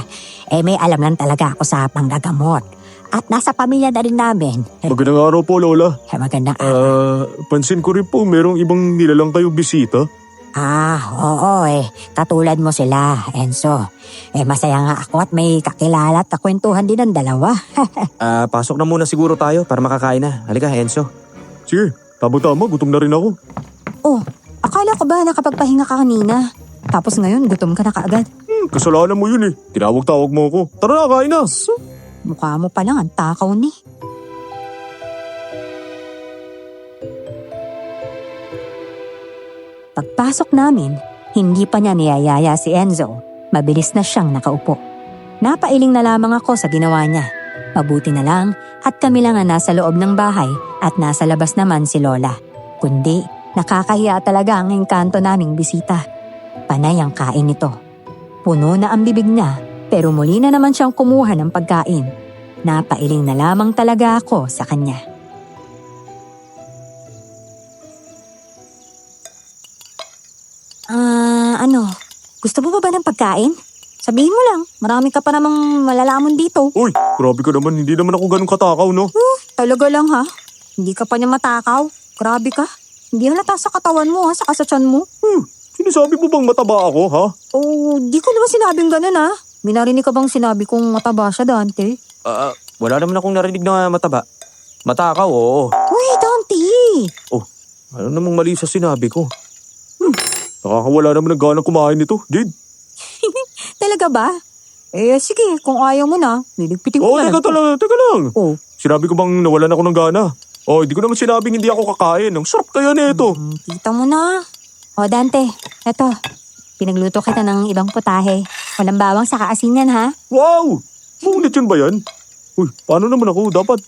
May alam lang talaga ako sa panggagamot. At nasa pamilya na rin namin. Magandang araw po, Lola. Magandang araw. Pansin ko rin po, merong ibang nilalang kayo bisita. Oo katulad mo sila, Enzo. Masaya nga ako at may kakilala at kakwentuhan din ang dalawa. Pasok na muna siguro tayo para makakain na. Halika, Enzo. Sige, tama-tama, gutom na rin ako. Oh, akala ko ba nakapagpahinga ka kanina? Tapos ngayon, gutom ka na kaagad. Kasalanan mo yun eh. Tinawag-tawag mo ako. Tara na, kain na. Mukha mo pa lang ang takaw ni. Pagpasok namin, hindi pa niya niyayaya si Enzo. Mabilis na siyang nakaupo. Napailing na lamang ako sa ginawa niya. Mabuti na lang at kami lang ang nasa loob ng bahay at nasa labas naman si Lola. Kundi nakakahiya talaga ang engkanto naming bisita. Panay ang kain nito. Puno na ang bibig niya pero muli na naman siyang kumuha ng pagkain. Napailing na lamang talaga ako sa kanya. Gusto mo ba ng pagkain? Sabihin mo lang, marami ka pa namang malalaman dito. Uy, grabe ka naman. Hindi naman ako ganun katakaw, no? Talaga lang ha? Hindi ka pa niya matakaw? Grabe ka. Hindi halata sa katawan mo ha, saka sa tiyan mo. Sinasabi mo bang mataba ako, ha? Di ko naman sinabing ganun ha. May narinig ka bang sinabi kong mataba siya, Dante? Wala naman akong narinig na mataba. Matakaw, oo. Uy, Dante! Ano namang mali sa sinabi ko? Nakakawala naman ng ganang kumain nito, Jade. Talaga ba? Sige, kung ayaw mo na, liligpitin ko na lang. Teka lang. Oh. Sinabi ko bang nawalan ako ng gana? Hindi ko naman sinabing hindi ako kakain. Ang sarap kaya nito. Kita mo na. Dante, eto. Pinagluto kita ng ibang putahe. Walang bawang sa kaasin yan, ha? Wow! Ngunit yun ba yan? Uy, paano naman ako? Dapat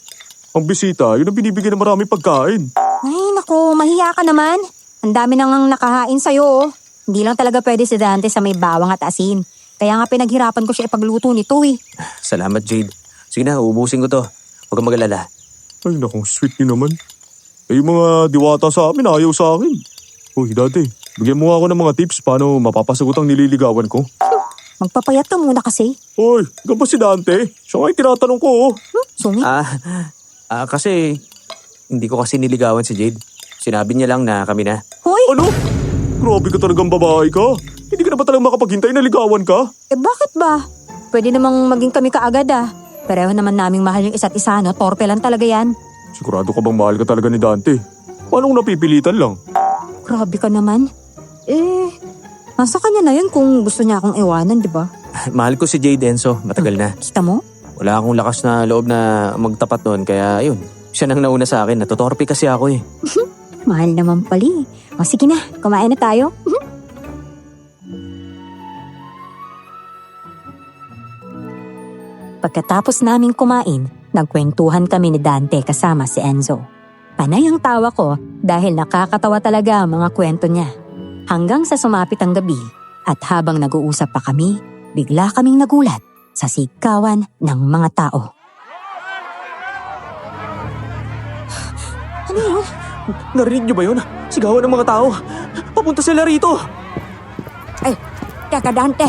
ang bisita, yun ang binibigyan ng maraming pagkain. Ay, naku, mahiya ka naman. Ang dami nang nakahain sa'yo, oh. Hindi lang talaga pwede si Dante sa may bawang at asin. Kaya nga pinaghirapan ko siya ipagluto nito, eh. Salamat, Jade. Sige na, ubusin ko to. Huwag kang mag-alala. Ay, nakong sweet niyo naman. Yung mga diwata sa amin, ayaw sa akin. Uy, Dante, bigyan mo nga ako ng mga tips paano mapapasagot ang nililigawan ko. Magpapayat ka muna kasi. Uy, ikaw ba si Dante? Siya nga yung tinatanong ko, oh. Sungit. Kasi hindi ko kasi niligawan si Jade. Sinabi niya lang na kami na. Hoy! Ano? Grabe ka talagang babae ka. Hindi ka na ba talagang makapaghintay na ligawan ka? Bakit ba? Pwede namang maging kami kaagad, ah. Pareho naman naming mahal yung isa't isa, no? Torpe lang talaga yan. Sigurado ka bang mahal ka talaga ni Dante? Paano kung napipilitan lang? Grabe ka naman. Nasa kanya na yan kung gusto niya akong iwanan, di ba? Mahal ko si Jade, Enzo. Matagal na. Kita mo? Wala akong lakas na loob na magtapat noon. Kaya yun, siya nang nauna sa akin. Natutorpe kasi ako eh. Mahal naman pali. Sige na, kumain na tayo. Pagkatapos naming kumain, nagkwentuhan kami ni Dante kasama si Enzo. Panay ang tawa ko dahil nakakatawa talaga ang mga kwento niya. Hanggang sa sumapit ang gabi at habang nag-uusap pa kami, bigla kaming nagulat sa sigawan ng mga tao. Ano yun? Narinig niyo ba yun? Sigawan ng mga tao. Papunta sila rito. Teka Dante,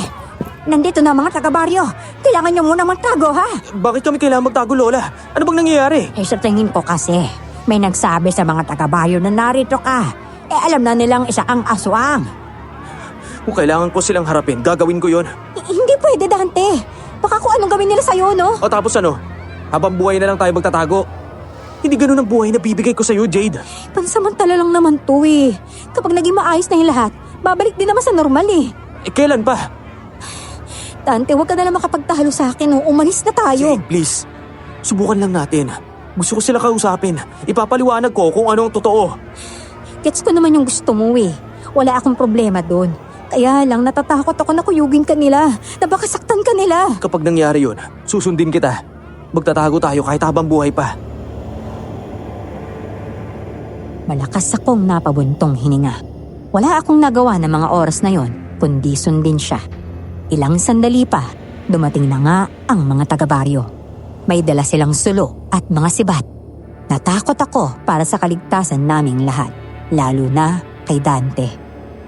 nandito na mga taga-baryo. Kailangan niyo muna magtago ha. Bakit kami kailangan magtago, Lola? Ano bang nangyayari? Sa tingin ko kasi, may nagsabi sa mga taga-baryo na narito ka. Alam na nilang isa ang aswang. Kung kailangan ko silang harapin, gagawin ko yon. Hindi pwede, Dante. Baka kung anong gawin nila sa'yo, no? O tapos ano? Habang buhay na lang tayo magtatago. Hindi ganun ang buhay na bibigay ko sa'yo, Jade. Pansamantala lang naman to eh. Kapag naging maayos na yung lahat, babalik din naman sa normal eh. Kailan pa? Dante, huwag ka na lang makapagtalo sa akin. Umalis na tayo. Jade, please. Subukan lang natin. Gusto ko sila kausapin. Ipapaliwanag ko kung ano ang totoo. Gets ko naman yung gusto mo eh. Wala akong problema doon. Kaya lang natatakot ako na kuyugin ka nila. Na baka saktan ka nila. Kapag nangyari yun, susundin kita. Magtatago tayo kahit habang buhay pa. Malakas akong napabuntong hininga. Wala akong nagawa ng mga oras na yon, kundi sundin siya. Ilang sandali pa, dumating na nga ang mga taga-baryo. May dala silang sulo at mga sibat. Natakot ako para sa kaligtasan naming lahat, lalo na kay Dante.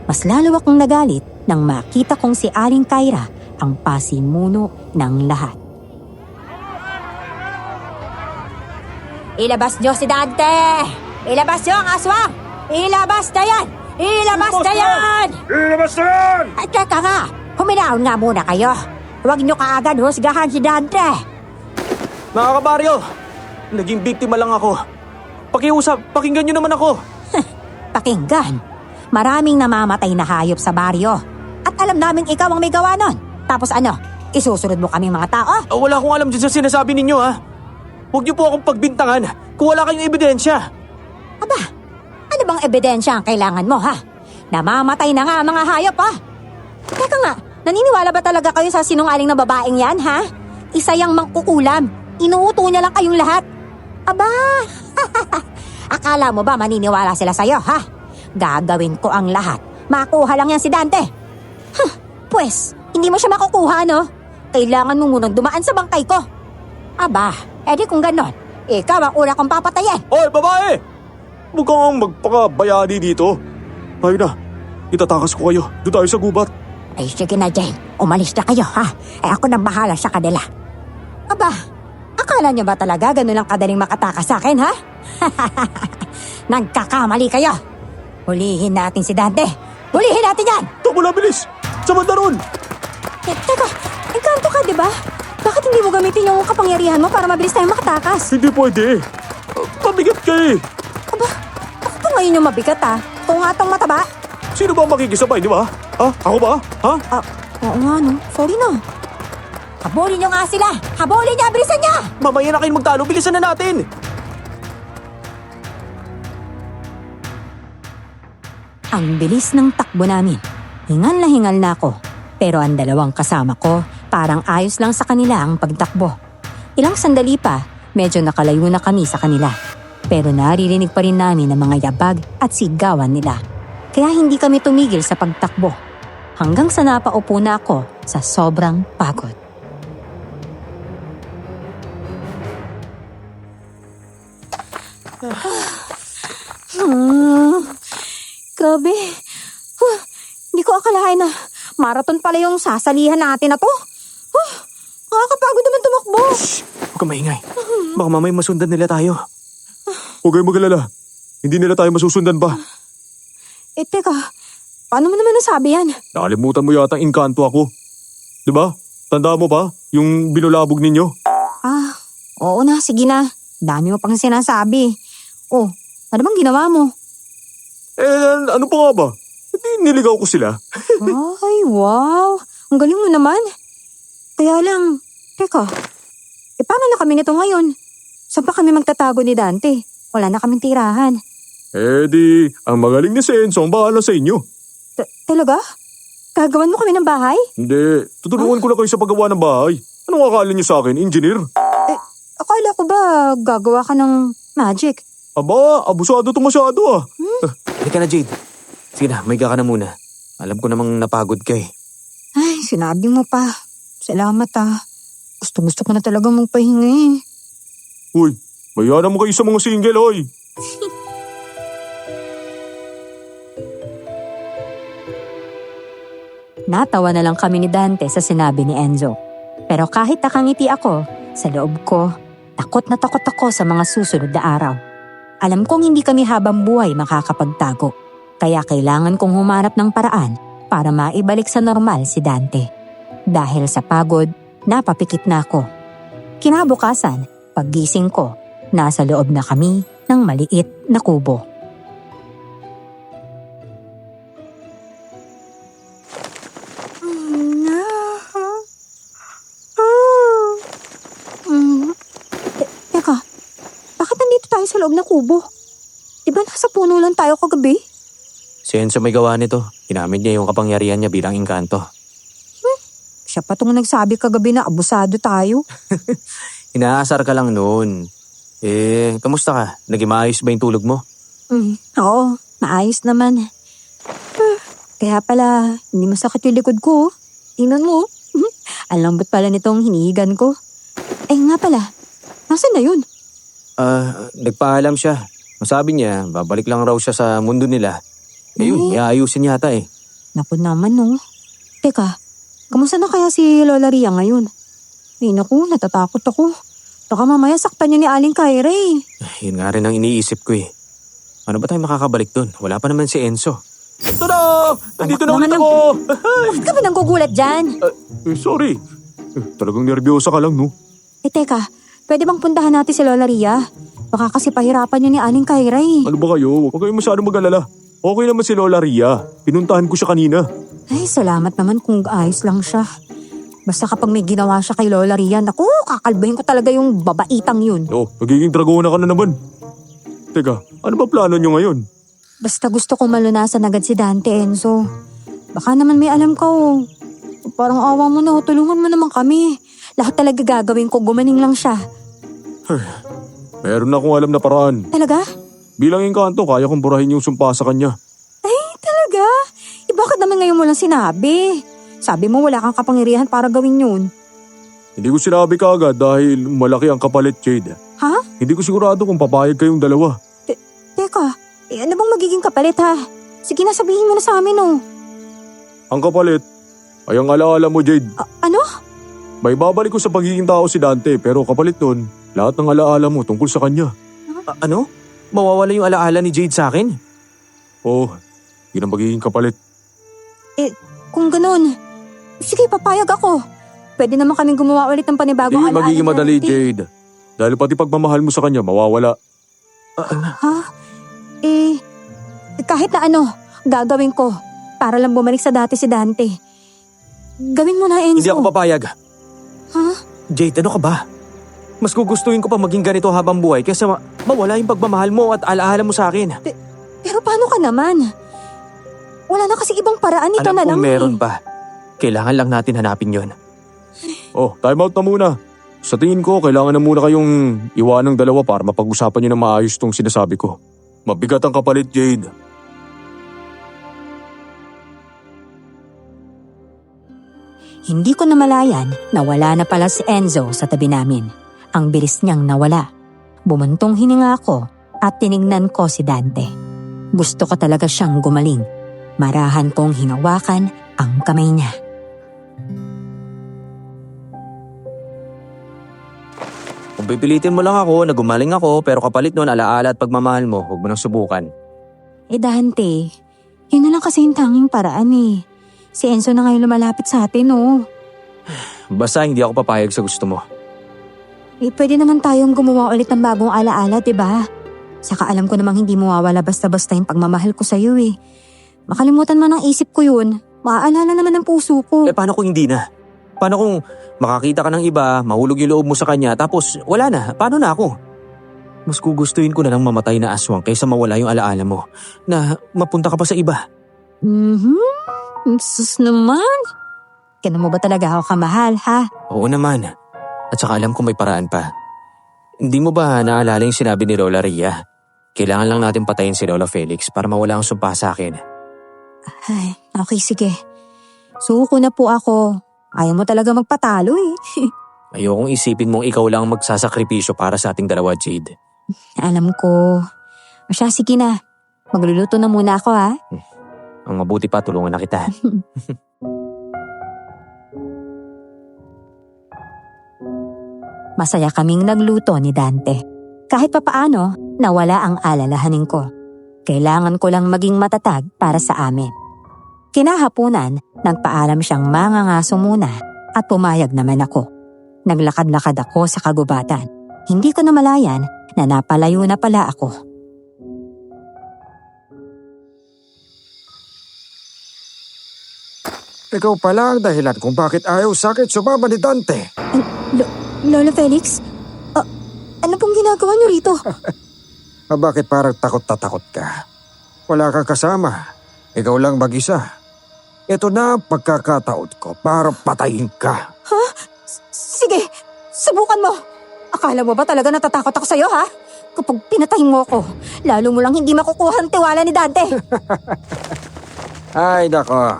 Mas lalo akong nagalit nang makita kong si Aling Kyra ang pasimuno ng lahat. Ilabas niyo si Dante! Ilabas niyo ang aswang! Ilabas na yan! Ilabas na yan! Ilabas na yan! Ay, teka nga! Huminahon nga muna kayo. Huwag nyo kaagad husgahan si Dante. Mga kabaryo, naging biktima lang ako. Pakiusap, pakinggan nyo naman ako. Pakinggan. Maraming namamatay na hayop sa baryo. At alam namin ikaw ang may gawa nun. Tapos ano, isusunod mo kaming mga tao? Wala akong alam dyan sa sinasabi ninyo, ha? Huwag niyo po akong pagbintangan kung wala kayong ebidensya. Aba, ano bang ebidensya ang kailangan mo, ha? Namamatay na nga ang mga hayop, ha? Teka nga, naniniwala ba talaga kayo sa sinungaling na babaeng yan, ha? Isa yang mangkukulam. Inuuto niya lang kayong lahat. Aba, akala mo ba maniniwala sila sa'yo, ha? Gagawin ko ang lahat. Makuha lang yan si Dante. Pues, hindi mo siya makukuha, no? Kailangan mo munang dumaan sa bangkay ko. Aba, edi kung ganon, ikaw ang una kong papatayin. Hoy, babae! Huwag kang magpakabayani dito. Tayo na. Itatakas ko kayo. Doon tayo sa gubat. Ay, sige na, Jane. Umalis na kayo, ha? Ay, ako nang bahala sa kanila. Aba, akala niyo ba talaga ganun ang kadaling makatakas sa akin, ha? Nagkakamali kayo. Hulihin natin si Dante. Hulihin natin yan! Tama na, bilis! Sa banda ron! Teka, engkanto ka, di ba? Bakit hindi mo gamitin yung kapangyarihan mo para mabilis tayong makatakas? Hindi pwede. Pabigat ka eh. Aba, ako pa ngayon yung mabigat, ha? Kung nga tong mataba. Sino ba ang makikisabay, di ba? Ha? Ako ba? Ha? Oo nga, no? Sorry na. Habulin niyo nga sila! Habulin niya! Bilisan niya! Mamaya na kayong magtalo, bilisan na natin. Ang bilis ng takbo namin. Hingal na ako. Pero ang dalawang kasama ko, parang ayos lang sa kanila ang pagtakbo. Ilang sandali pa, medyo nakalayo na kami sa kanila. Pero naririnig pa rin namin ang mga yabag at sigawan nila. Kaya hindi kami tumigil sa pagtakbo. Hanggang sa napaupo na ako sa sobrang pagod. Grabe. Hindi ko akalain na marathon pala yung sasalihan natin na to. Nakakapagod naman tumakbo. Huwag kang maingay. Baka mamaya masundan nila tayo. Huwag kayong magalala. Hindi nila tayo masusundan pa. Teka, paano mo naman nasabi yan? Nakalimutan mo yata ang inkanto ako. Di ba? Tanda mo ba? Yung binulabog ninyo? Oo na, sige na. Dami mo pang sinasabi. Oh, ano bang ginawa mo? Ano pa nga ba? Hindi niligaw ko sila. Ay, wow. Ang galing mo naman. Kaya lang, teka, paano na kami nito ngayon? Saan pa kami magtatago ni Dante? Wala na kaming tirahan. Di, ang magaling ni Senso ang bahala sa inyo. Talaga? Gagawan mo kami ng bahay? Hindi, tutulungan ko na kayo sa paggawa ng bahay. Anong akala niyo sa akin, engineer? Akala ko ba gagawa ka ng magic? Aba, abusado to masyado ah. Halika na, Jade. Sige na, may ka na muna. Alam ko namang napagod ka eh. Ay, sinabi mo pa. Salamat Gusto ko na talaga magpahinga eh. Uy, mayana mo kayo sa mga single, oy. Natawa na lang kami ni Dante sa sinabi ni Enzo. Pero kahit nakangiti ako, sa loob ko, takot na takot ako sa mga susunod na araw. Alam kong hindi kami habang buhay makakapagtago. Kaya kailangan kong humanap ng paraan para maibalik sa normal si Dante. Dahil sa pagod, napapikit na ako. Kinabukasan, paggising ko, nasa loob na kami ng maliit na kubo. Teka, bakit nandito tayo sa loob ng kubo? Diba nasa puno lang tayo kagabi? Si Enzo may gawa nito. Ginamit niya yung kapangyarihan niya bilang engkanto. Siya pa tong nagsabi kagabi na abusado tayo. Inaasar ka lang noon. Kamusta ka? Naging maayos ba yung tulog mo? Oo, maayos naman. Kaya pala, hindi masakit yung likod ko. Tingnan mo. Ang lambot pala nitong hinihigan ko. Nga pala, nasan na yun? Nagpaalam siya. Masabi niya, babalik lang raw siya sa mundo nila. Yun, iayusin yata eh. Naku naman no. Teka, kamusta na kaya si Lola Ria ngayon? Naku, natatakot ako. Baka mamaya saktan niya ni Aling Kyra eh. Yun nga rin ang iniisip ko eh. Ano ba tayo makakabalik doon? Wala pa naman si Enzo. Ito na! Nandito na Naman ulit ng- ako! Bakit ka ba nanggugulat dyan? Sorry. Talagang nervyosa ka lang, no? Teka, pwede bang puntahan natin si Lola Ria? Baka kasi pahirapan yun ni Aling Kyra eh. Ano ba kayo? Huwag kayong masyadong mag-alala. Okay naman si Lola Ria. Pinuntahan ko siya kanina. Ay, salamat naman kung ayos lang siya. Basta kapag may ginawa siya kay Lola Ria, naku, kakalbahin ko talaga yung babaitang yun. Oh, nagiging dragona ka na naman. Teka, ano ba plano nyo ngayon? Basta gusto ko malunasan agad si Dante, Enzo. Baka naman may alam ka oh. Parang awa mo na, tulungan mo naman kami. Lahat talaga gagawin ko, gumaning lang siya. Meron na akong alam na paraan. Talaga? Bilang engkanto, kaya kong burahin yung sumpa sa kanya. Ay, talaga? Bakit naman ngayon mo lang sinabi? Sabi mo wala kang kapangyarihan para gawin yun. Hindi ko sinabi kaagad dahil malaki ang kapalit, Jade. Ha? Hindi ko sigurado kung papayag kayong dalawa. Teka, ano bang magiging kapalit ha? Sige na, sabihin mo na sa amin oh. Ang kapalit ay ang alaala mo, Jade. Ano? May babalik ko sa pagiging tao si Dante pero kapalit nun, lahat ng alaala mo tungkol sa kanya. Ano? Mawawala yung alaala ni Jade sa akin? Oh, yun ang magiging kapalit. Kung ganun, sige papayag ako. Pwede naman kaming gumawa ulit ng panibagong Hindi alaala magiging ni madali, Dante. Jade. Dahil pati pagmamahal mo sa kanya, mawawala. Ha? Kahit na ano, gagawin ko para lang bumalik sa dati si Dante. Gawin mo na, Enzo. Hindi ako papayag. Ha? Jade, ano ka ba? Mas gugustuhin ko pa maging ganito habang buhay kaysa mawala yung pagmamahal mo at alaala mo sa akin. Pero paano ka naman? Wala na kasi ibang paraan, ito Alam na lang kong meron eh. pa. Kailangan lang natin hanapin yon. Oh, time out na muna. Sa tingin ko, kailangan na muna kayong iwanang dalawa para mapag-usapan niyo na maayos tong sinasabi ko. Mabigat ang kapalit, Jade. Hindi ko namalayan na wala na pala si Enzo sa tabi namin. Ang bilis niyang nawala. Bumuntong hininga ako at tiningnan ko si Dante. Gusto ko talaga siyang gumaling. Marahan kong hinawakan ang kamay niya. Kung pipilitin mo lang ako na gumaling ako pero kapalit nun alaala at pagmamahal mo, huwag mo nang subukan. Dante, yun na lang kasi yung tanging paraan eh. Si Enzo na ngayon lumalapit sa atin oh. Basta hindi ako papayag sa gusto mo. Pwede naman tayong gumawa ulit ng bagong alaala, diba? Saka alam ko namang hindi mawawala basta-basta yung pagmamahal ko sa'yo eh. Makalimutan man ang isip ko yun, maaalala naman ang puso ko. Paano kung hindi na? Paano kung makakita ka ng iba, mahulog yung loob mo sa kanya, tapos wala na, paano na ako? Mas gugustuhin ko na lang mamatay na aswang kaysa mawala yung alaala mo, na mapunta ka pa sa iba. Sus naman. Kaya mo ba talaga ako kamahal, ha? Oo naman. At saka alam ko may paraan pa. Hindi mo ba naalala yung sinabi ni Lola Ria? Kailangan lang natin patayin si Lola Felix para mawala ang sumpa sa akin. Ay, okay, sige. Suko na po ako. Ayaw mo talaga magpatalo eh. Ayokong isipin mong ikaw lang ang magsasakripisyo para sa ating dalawa, Jade. Alam ko. O siya, sige na. Magluluto na muna ako, ha? Ang mabuti pa, tulungan na kita. Masaya kaming nagluto ni Dante. Kahit papaano, nawala ang alalahanin ko. Kailangan ko lang maging matatag para sa amin. Kinahaponan, nagpaalam siyang mangangaso muna at pumayag naman ako. Naglakad-lakad ako sa kagubatan. Hindi ko namalayan na napalayo na pala ako. Ikaw pala ang dahilan kung bakit ayaw sakit sumama ni Dante. Lola Felix? Ano pong ginagawa niyo rito? Bakit parang takot na takot ka? Wala kang kasama. Ikaw lang mag-isa. Ito na ang pagkakataon ko para patayin ka. Sige, subukan mo. Akala mo ba talaga natatakot ako sa'yo, ha? Kapag pinatay mo ako, lalo mo lang hindi makukuha ang tiwala ni Dante. Ay nako,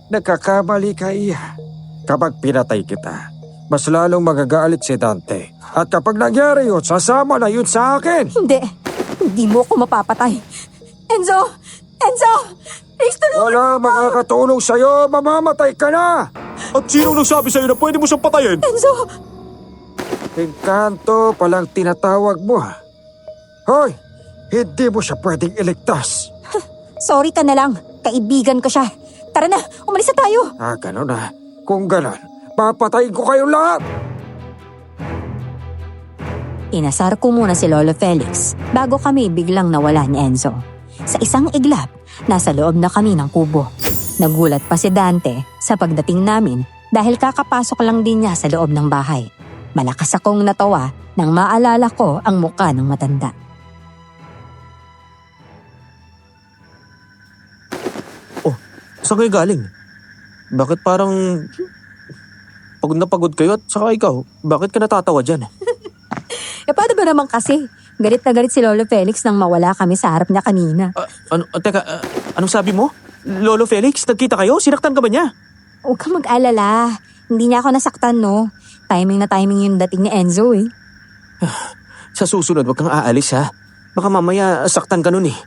nagkakamali ka iya. Kapag pinatay kita, mas lalong magagalit si Dante. At kapag nangyari yun, sasama na yun sa akin. Hindi mo ako mapapatay. Enzo! Please tulungan! Wala makakatulong sa'yo, mamamatay ka na! At sino nagsabi sa'yo na pwede mo siyang patayin? Enzo! Engkanto palang tinatawag mo. Hoy, hindi mo siya pwedeng iligtas. Sorry ka na lang. Kaibigan ko siya. Tara na, umalis na tayo. Ganun na. Kung ganon, papatayin ko kayo lahat! Inasar ko muna si Lolo Felix bago kami biglang nawala ni Enzo. Sa isang iglap, nasa loob na kami ng kubo. Nagulat pa si Dante sa pagdating namin dahil kakapasok lang din niya sa loob ng bahay. Malakas akong natawa nang maalala ko ang muka ng matanda. Saan kayo galing? Bakit parang pagod na pagod kayo at saka ikaw, bakit ka natatawa dyan? Paano ba naman kasi? Galit na galit si Lolo Felix nang mawala kami sa harap niya kanina. Anong sabi mo? Lolo Felix, nagkita kayo? Sinaktan ka ba niya? Huwag kang mag-alala. Hindi niya ako nasaktan, no? Timing na timing yung dating ni Enzo, eh. Sa susunod, wag kang aalis ha. Baka mamaya saktan ka nun eh.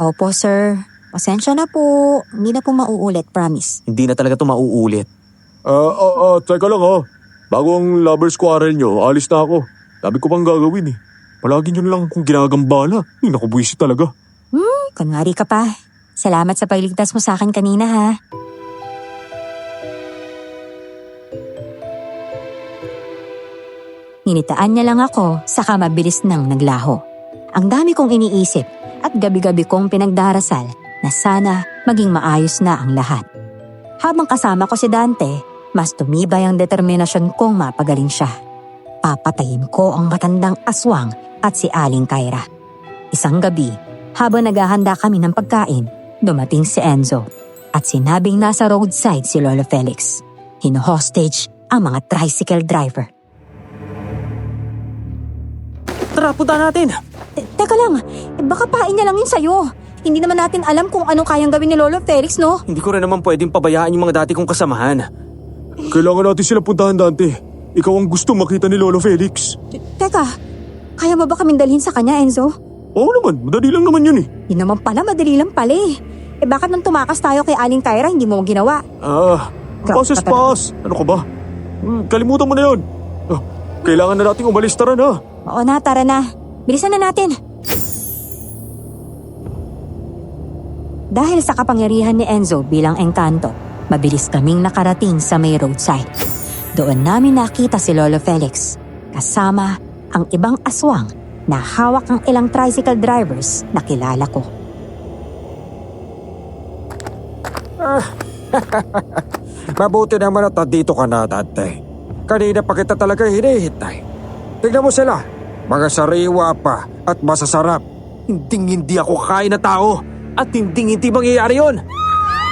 Opo, sir. Pasensya na po. Hindi na po mauulit, promise. Hindi na talaga ito mauulit. Teka lang ha. Bago ang lovers quarrel nyo, alis na ako. Sabi ko pang gagawin eh. Palagi nyo lang akong ginagambala. Hindi nakabwisit talaga. Kunwari ka pa. Salamat sa pagligtas mo sa akin kanina, ha? Ninitaan niya lang ako, saka mabilis nang naglaho. Ang dami kong iniisip at gabi-gabi kong pinagdarasal na sana maging maayos na ang lahat. Habang kasama ko si Dante, mas tumibay ang determinasyon kong mapagaling siya. Papatayin ko ang matandang aswang at si Aling Kyra. Isang gabi, habang naghahanda kami ng pagkain, dumating si Enzo at sinabing nasa roadside si Lolo Felix. Hino-hostage ang mga tricycle driver. Tara, punta natin. Teka lang, baka pain niya lang yun sa'yo. Hindi naman natin alam kung anong kayang gawin ni Lolo Felix, no? Hindi ko rin naman pwedeng pabayaan yung mga dati kong kasamahan. Kailangan natin sila puntahan, Dante. Ikaw ang gusto makita ni Lolo Felix. Teka, kaya mo ba kaming dalhin sa kanya, Enzo? Oo naman, madali lang naman yun eh. Yun naman pala, madali lang pala eh. Bakit nang tumakas tayo kay Aling Kyra, hindi mo ginawa? Pass is pass. Ano ka ba? Kalimutan mo na yun. Kailangan na nating umalis, tara na. Oo na, tara na. Bilisan na natin. Dahil sa kapangyarihan ni Enzo bilang engkanto, mabilis kaming nakarating sa may roadside. Doon namin nakita si Lolo Felix, kasama ang ibang aswang na hawak ang ilang tricycle drivers na kilala ko. Mabuti naman at dito ka na, Dante. Kanina pa kita talaga hinihintay. Tignan mo sila. Mga sariwa pa at masasarap. Hindi ako kain na tao. At hindi mangyayari yun.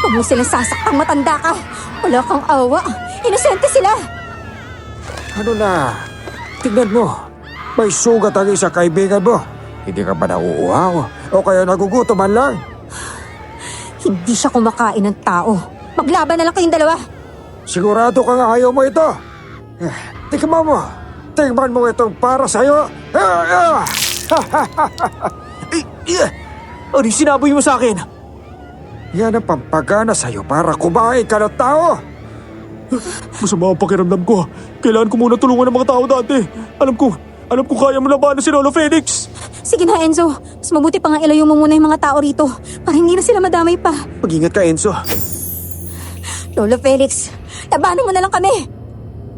Huwag mo silang sasaktang, matanda ka. Wala kang awa. Inosente sila. Ano na? Tignan mo. May sugat ang isa kaibigan mo. Hindi ka ba nauuhaw? O kaya nagugutom man lang? Hindi siya kumakain ng tao. Maglaban na lang kayong dalawa. Sigurado kang ayaw mo ito. Tingnan mo. Tingnan mo itong para sa'yo. Ano yung sinabi mo sa akin? Yan ang pampagana sa'yo para kumain ka ng tao. Masama ang pakiramdam ko. Kailangan ko muna tulungan ng mga tao, Dante. Alam ko kaya mo labanan si Lolo Felix. Sige na, Enzo. Mas mabuti pa nga ilayo mo muna yung mga tao rito para hindi na sila madamay pa. Mag-ingat ka, Enzo. Lolo Felix, labanan mo na lang kami.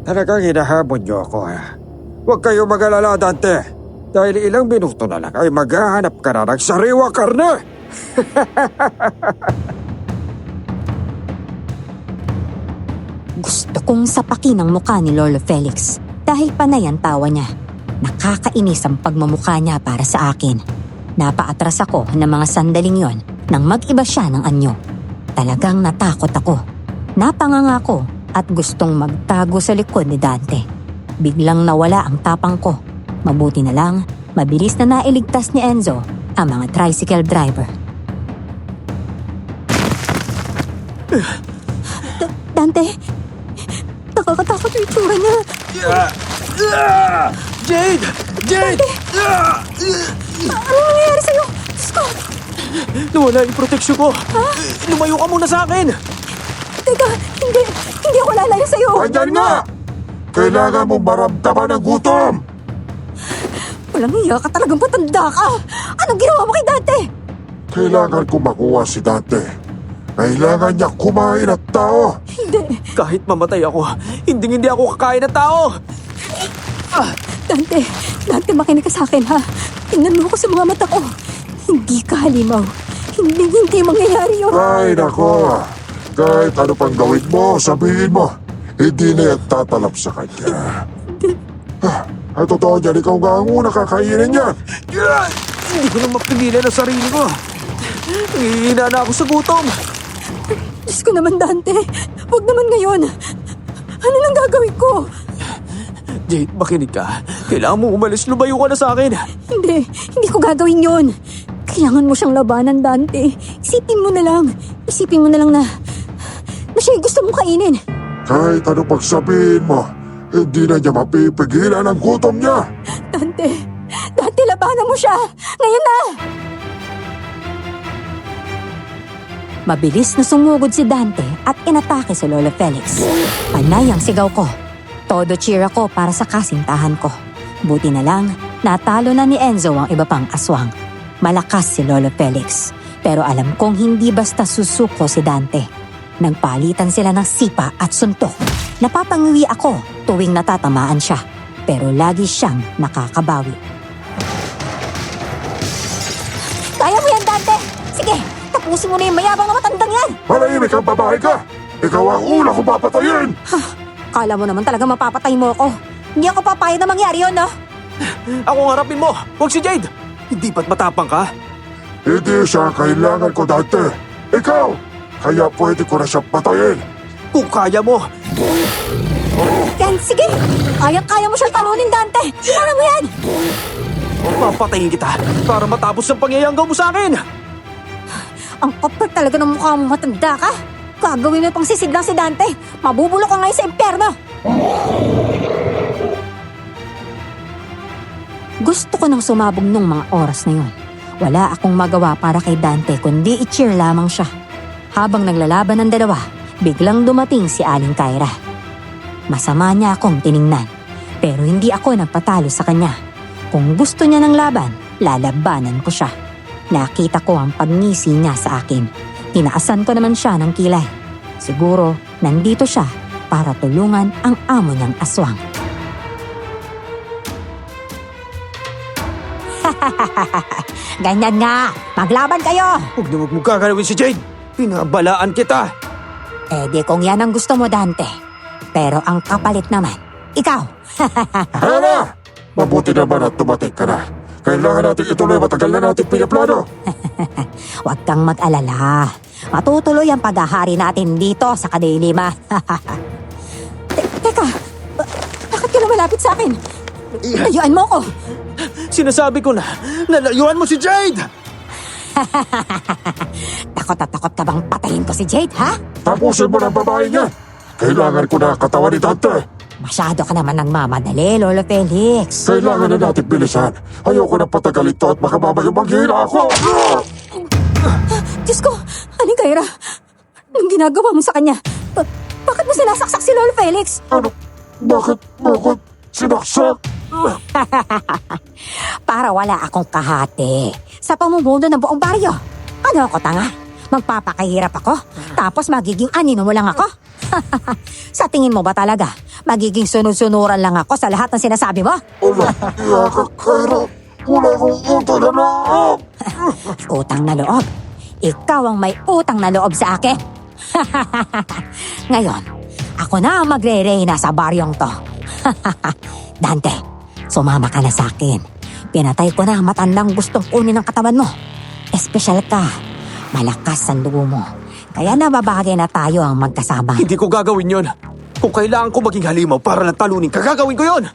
Talagang hinahabol niyo ako, ha? Huwag kayo mag-alala, Dante. Dahil ilang minuto na lang ay maghahanap ka na ng sariwa karne. Gusto kong sapakin ang mukha ni Lolo Felix dahil panay ang tawa niya. Nakakainis ang pagmamukha niya para sa akin. Napaatras ako ng mga sandaling yon nang mag-iba siya ng anyo. Talagang natakot ako. Napanganga ko at gustong magtago sa likod ni Dante. Biglang nawala ang tapang ko. Mabuti na lang, mabilis na nailigtas ni Enzo ang mga tricycle driver. Dante, nakakatakot yung itsura niya. Jade! Ano nangyayari sa'yo? Diyos ko! Nawala yung proteksyon ko. Lumayo ka muna sa akin. Teka, hindi ako lalayo sa'yo. Andyan nga! Kailangan mong maramdaman ng gutom! Walang iya ka talagang patanda ka. Anong ginawa mo kay Dante? Kailangan ko makuha si Dante Kailangan niya kumain at tao. Kahit mamatay ako, hindi ako kakain ng tao! Dante, makinig ka sa akin ha. Tingnan mo ako sa mga mata ko. Hindi ka halimaw. Hindi mangyayari yun. Ay, nako. Kahit ano pang gawin mo, sabihin mo. Hindi na yan tatalap sa kanya. Ay, totoo dyan, ikaw nga ang una kakainin yan. Hindi ko na mapigilan ang sarili ko. Hihina na ako sa gutom. Diyos ko naman, Dante. Huwag naman ngayon. Ano nang gagawin ko? Jade, makinig ka. Kailangan mo umalis, lumayo ka na sa akin. Hindi ko gagawin yon. Kailangan mo siyang labanan, Dante. Isipin mo na lang na siya yung gusto mong kainin. Kahit ano pag sabihin mo, hindi na niya mapipigilan ang gutom niya. Dante, labanan mo siya. Ngayon na! Mabilis na sumugod si Dante at inatake si Lolo Felix. Panay ang sigaw ko. Todo cheer ako para sa kasintahan ko. Buti na lang, natalo na ni Enzo ang iba pang aswang. Malakas si Lolo Felix. Pero alam kong hindi basta susuko si Dante. Nagpalitan sila ng sipa at suntok. Napapangiwi ako tuwing natatamaan siya. Pero lagi siyang nakakabawi. Kaya mo yan, Dante! Sige, tapusin mo na yung mayabang na matandang yan! Malahimik ang babae ka. Ikaw ang una kong papatayin. Kala mo naman talaga mapapatay mo ako. Hindi ako papayag na mangyari yun, no? Ako ang harapin mo, huwag si Jade. Hindi ba't matapang ka? Hindi siya ang kailangan ko, Dante. Ikaw! Kaya pwede ko na siya patayin. Kung kaya mo, Yan, sige! Kaya mo siyang talunin, Dante! Ano mo yan? papatayin kita para matapos ang pangyayanggaw mo sa akin. Ang kapal talaga ng mukha mo, matanda ka. Gagawin mo pang sisidlang si Dante. Mabubulok ka ngayon sa impyerno. Gusto ko nang sumabog nung mga oras na yun. Wala akong magawa para kay Dante kundi i-cheer lamang siya. Habang naglalaban ng dalawa, biglang dumating si Aling Kyra. Masama niya akong tiningnan, pero hindi ako nagpatalo sa kanya. Kung gusto niya ng laban, lalabanan ko siya. Nakita ko ang pagngisi niya sa akin. Tinaasan ko naman siya ng kilay. Siguro, nandito siya para tulungan ang amo niyang aswang. Ganyan nga! Maglaban kayo! Huwag na huwag mong gagalawin si Jade. Pinabalaan kita. Di kung yan ang gusto mo, Dante. Pero ang kapalit naman, ikaw! Hana! Mabuti naman at tumating ka na. Kailangan natin ituloy, matagal na natin pinaplano. Huwag kang mag-alala. Matutuloy ang paghahari natin dito sa Kadilima. Teka, bakit ka lumalapit sa akin? Layuan mo ko! Sinasabi ko na, nalayuan mo si Jade! Takot at takot ka bang patayin ko si Jade, ha? Tapusin mo ng babae niya. Kailangan ko na katawan ni Dante. Masyado ka naman nagmamadali, Lolo Felix. Kailangan na natin bilisan. Ayoko na patagal ito at makamamayang manghihina ako. Diyos ko, Aling Kyra, anong ginagawa mo sa kanya? Bakit mo sinasaksak si Lolo Felix? Ano? Bakit sinaksak? Para wala akong kahati sa pamumuno ng buong baryo. Ano ako, tanga? Magpapakahirap ako, tapos magiging anino mo lang ako? Sa tingin mo ba talaga, magiging sunod-sunuran lang ako sa lahat ng sinasabi mo? Iya ka, Kyra. Wala akong utang na loob. Utang na loob? Ikaw ang may utang na loob sa akin? Ngayon, ako na ang magre-reyna sa baryong to. Dante, sumama ka na sa akin. Pinatay ko na ang matandang gustong kunin ng katawan mo. Espesyal ka. Malakas ang dugo mo. Kaya nababagay na tayo ang magkasama. Hindi ko gagawin yon. Kung kailangan ko maging halimaw para lang talunin ka, gagawin ko yon.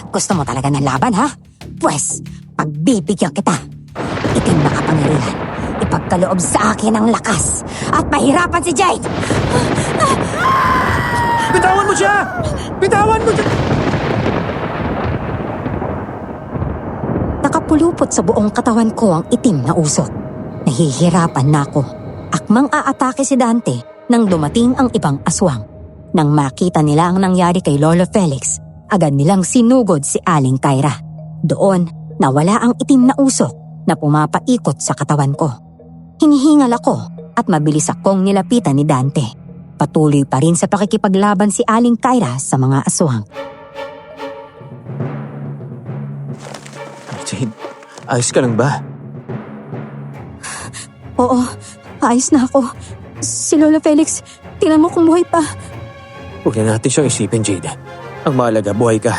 Gusto mo talaga ng laban, ha? Pwes, pagbibigyan kita. Itim na kapangyarihan. Ipagkaloob sa akin ang lakas. At mahirapan si Jade. Bitawan mo siya! Bitawan mo siya! Nakapulupot sa buong katawan ko ang itim na usok. Nahihirapan na ako. Akmang aatake si Dante nang dumating ang ibang aswang. Nang makita nila ang nangyari kay Lolo Felix, agad nilang sinugod si Aling Kyra. Doon, nawala ang itim na usok na pumapaikot sa katawan ko. Hinihingal ako at mabilis akong nilapitan ni Dante. Patuloy pa rin sa pakikipaglaban si Aling Kyra sa mga aswang. Jade, ayos ka lang ba? Oo, ayos na ako. Si Lola Felix, tingnan mo kung buhay pa. Huwag na natin siyang isipin, Jade. Ang mahalaga, buhay ka.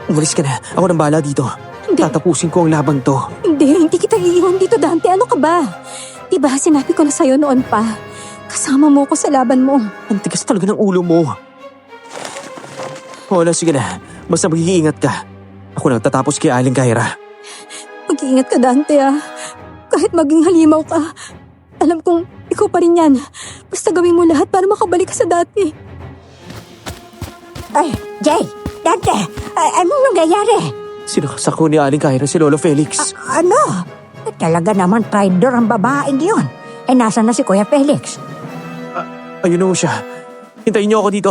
Umalis ka na. Ako nang bahala dito. Hindi. Tatapusin ko ang laban to. Hindi kita iiwan dito, Dante. Ano ka ba? Diba sinabi ko na sa'yo noon pa? Kasama mo ko sa laban mo. Ang tigas talaga ng ulo mo. Wala, sige na. Basta mag-iingat ka. Ako nang tatapos kay Aling Kyra. Mag-iingat ka, Dante, ah. Kahit maging halimaw ka, alam kong ikaw pa rin yan. Basta gawin mo lahat para makabalik ka sa dati. Ay, Jay! Dante! Anong nangyayari? Sinakasak ko ni Aling Kyra si Lolo Felix. Ano? Talaga naman traitor ang babaeng yun. Nasaan na si Kuya Felix? Ayun na ho siya. Hintayin niyo ako dito.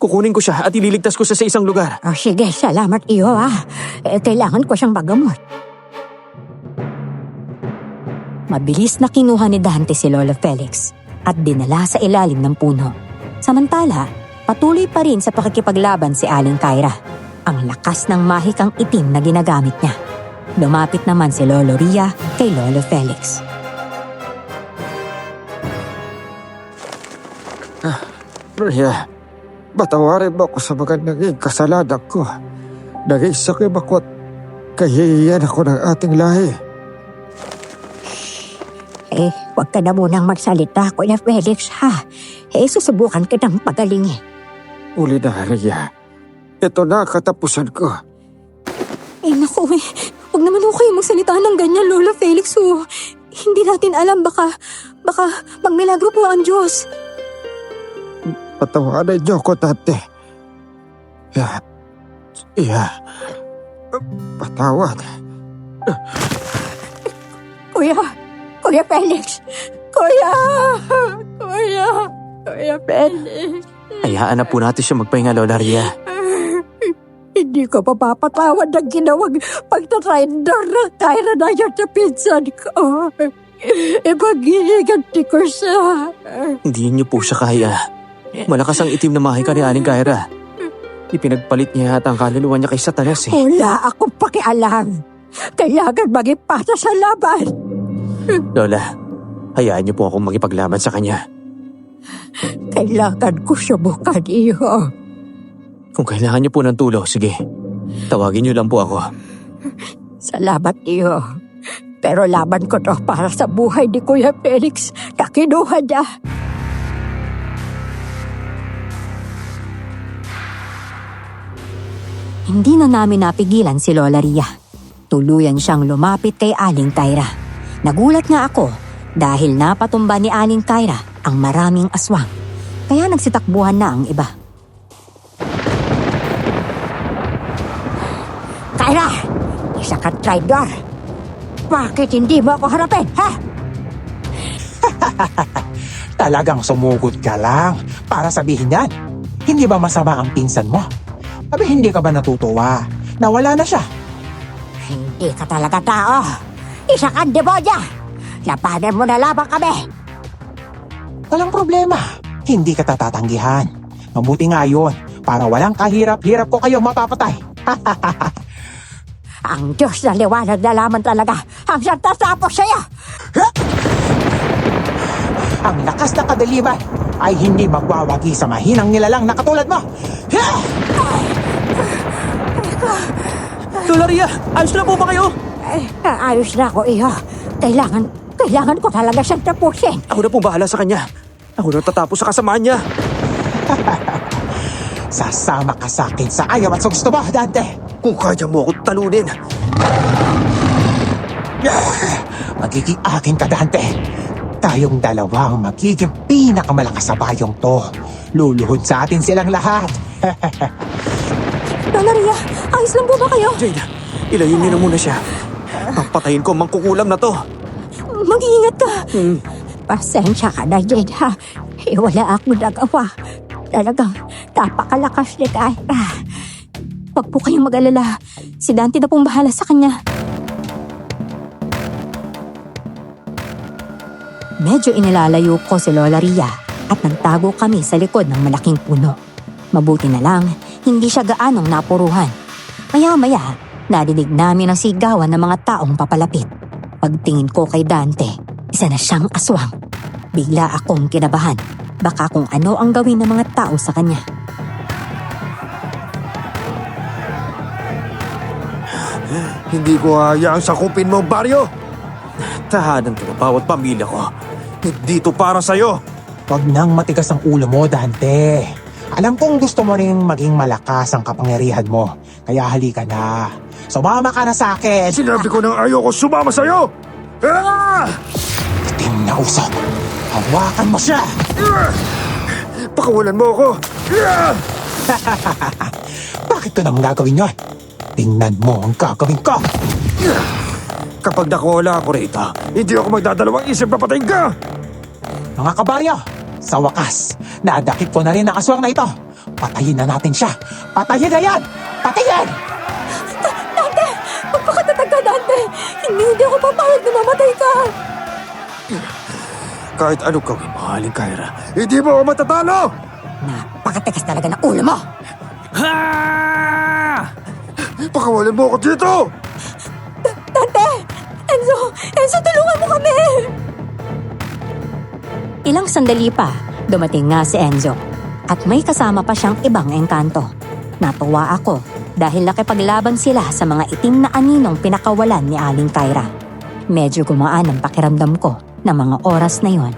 Kukunin ko siya at ililigtas ko siya sa isang lugar. Oh, sige, salamat iyo kailangan ko siyang magamot. Mabilis na kinuha ni Dante si Lolo Felix at dinala sa ilalim ng puno. Samantala, patuloy pa rin sa pakikipaglaban si Aling Kyra. Ang lakas ng mahikang itim na ginagamit niya. Lumapit naman si Lolo Ria kay Lolo Felix. Ria, batawarin mo ako sa mga naging kasalanan ko. Naging sakim ako at kahihiyan ako ng ating lahi. Huwag ka na munang magsalita, Kuya Felix, ha? Susubukan kitang pagalingin. Uli na, Ria. Ito na katapusan ko. Naku huwag naman ho kayo magsalita ng ganyan, Lolo Felix, oh. Hindi natin alam, baka magmilagro po ang Diyos. Patawarin niyo ako, Dante. Patawad. Kuya Felix! Kuya Felix! Hayaan na po natin siya magpahinga, Lola Ria. Hindi ko papapatawad ang ginawang pagtatraitor na Kyra na yun sa pinsan ko. Ipag-iiganti ko siya. Hindi niyo po siya kaya. Malakas ang itim na mahika ni Aling Kyra. Ipinagpalit niya yata ang kaluluwa niya kay Satanas eh. Wala akong pakialam. Kailangan maging pasa sa laban. Lola, hayaan niyo po akong makipaglaban sa kanya. Kailangan ko subukan iyo. Kung kailangan niyo po ng tulong, sige. Tawagin niyo lang po ako. Salamat iyo. Pero laban ko to para sa buhay ni Kuya Felix na kinuha niya. Hindi na namin napigilan si Lola Ria. Tuluyan siyang lumapit kay Aling Kyra. Nagulat nga ako dahil napatumba ni Aling Kyra ang maraming aswang. Kaya nagsitakbuhan na ang iba. Kyra! Isa kang traitor! Bakit hindi mo ako harapin, ha? Talagang sumugod ka lang para sabihin yan. Hindi ba masama ang pinsan mo? Abi, hindi ka ba natutuwa? Nawala na siya. Hindi ka talaga tao. Isa kang demonya. Labanan mo na lamang kami. Walang problema. Hindi ka tatatanggihan. Mabuti nga yun para walang kahirap-hirap ko kayong mapapatay. Ang Diyos na liwanag na lamang talaga ang siyang tatapos sa'yo. Ang lakas na kadaliman ay hindi magwawagi sa mahinang nilalang na katulad mo. Lola Ria, ayos na po ba kayo? Ayos na ako, iyo. Kailangan ko talaga siyang tapusin. Ako na pong bahala sa kanya. Ako na tatapos sa kasamaan niya. Sasama ka sa akin sa ayaw at sa gusto mo, Dante. Kung kaya mo ako talunin. Magiging akin ka, Dante. Tayong dalawa ang magiging pinakamalakas sa bayong to. Luluhod sa atin silang lahat. Lola Ria, ayos lang po ba kayo? Jade, ilayin niyo na muna siya. Papatayin ko ang mangkukulam na to. Mag-iingat ka. Pasensya ka na, Jade, ha? Wala akong nagawa. Talagang napakalakas ni Kyra. Huwag po kayong mag-alala. Si Dante na pong bahala sa kanya. Medyo inilalayo ko si Lola Ria at nagtago kami sa likod ng malaking puno. Mabuti na lang, hindi siya gaanong napuruhan. Maya-maya, nadinig namin ang sigawan ng mga taong papalapit. Pagtingin ko kay Dante, isa na siyang aswang. Bigla akong kinabahan. Baka kung ano ang gawin ng mga tao sa kanya. Hindi ko hayaang sakupin mo, baryo! Tahanan ko na bawat pamilya ko. Hindi to para sa'yo. Huwag nang matigas ang ulo mo, Dante. Alam kong gusto mo ring maging malakas ang kapangyarihan mo. Kaya halika na. Sumama ka na sa akin. Sinabi ko nang ayoko sumama sa'yo! Ah! Itim na usok. Hawakan mo siya. Pakawalan mo ako! Ah! Bakit ko naman gagawin yon? Tingnan mo ang gagawin ko. Kapag nakuha ako rito, hindi ako magdadalawang isip na patayin ka! Mga kabaryo, sa wakas, nadakip ko na rin ang aswang na ito. Patayin na natin siya. Patayin na yan! Patayin! Dante! Magpakatatag ka, Dante! Hindi ako papayag na mamatay ka! Kahit anong gawin mo, Aling Kyra, hindi mo ako matatalo! Napakatigas talaga ng ulo mo! Pakawalan mo ako dito! Dante! Enzo! Enzo, tulungan mo kami! Ilang sandali pa, dumating nga si Enzo. At may kasama pa siyang ibang engkanto. Natuwa ako dahil nakipaglaban sila sa mga itim na aninong pinakawalan ni Aling Kyra. Medyo gumaan ang pakiramdam ko ng mga oras na yon.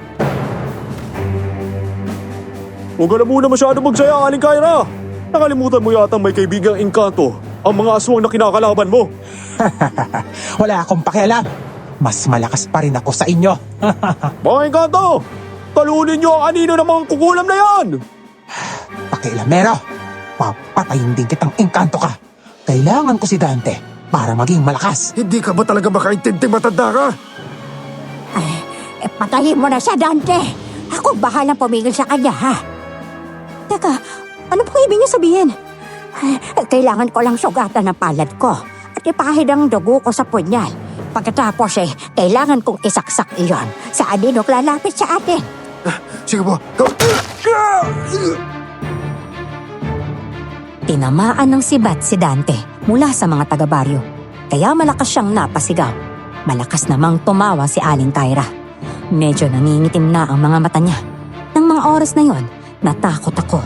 Huwag ka na muna masyado magsaya, Aling Kyra. Nakalimutan mo yata may kaibigang engkanto ang mga aswang na kinakalaban mo. Wala akong pakialam. Mas malakas pa rin ako sa inyo. Mga engkanto, talunin niyo ang anino ng mga kukulam na yan! Pakialamero, papatayin din kitang engkanto ka. Kailangan ko si Dante para maging malakas. Hindi ka ba talaga makaintindi matanda ka? Patayin mo na siya, Dante! Ako bahalang pumigil sa kanya, ha? Teka, ano pong ibig niyo sabihin? Kailangan ko lang sugatan ang palad ko at ipahid ang dugo ko sa punyal. Pagkatapos kailangan kong isaksak iyon sa aninong lalapit sa atin. Sige po, go! Tinamaan ng sibat si Dante mula sa mga taga-baryo. Kaya malakas siyang napasigaw. Malakas namang tumawa si Aling Kyra. Medyo nangingitim na ang mga mata niya. Nang mga oras na yon, natakot ako.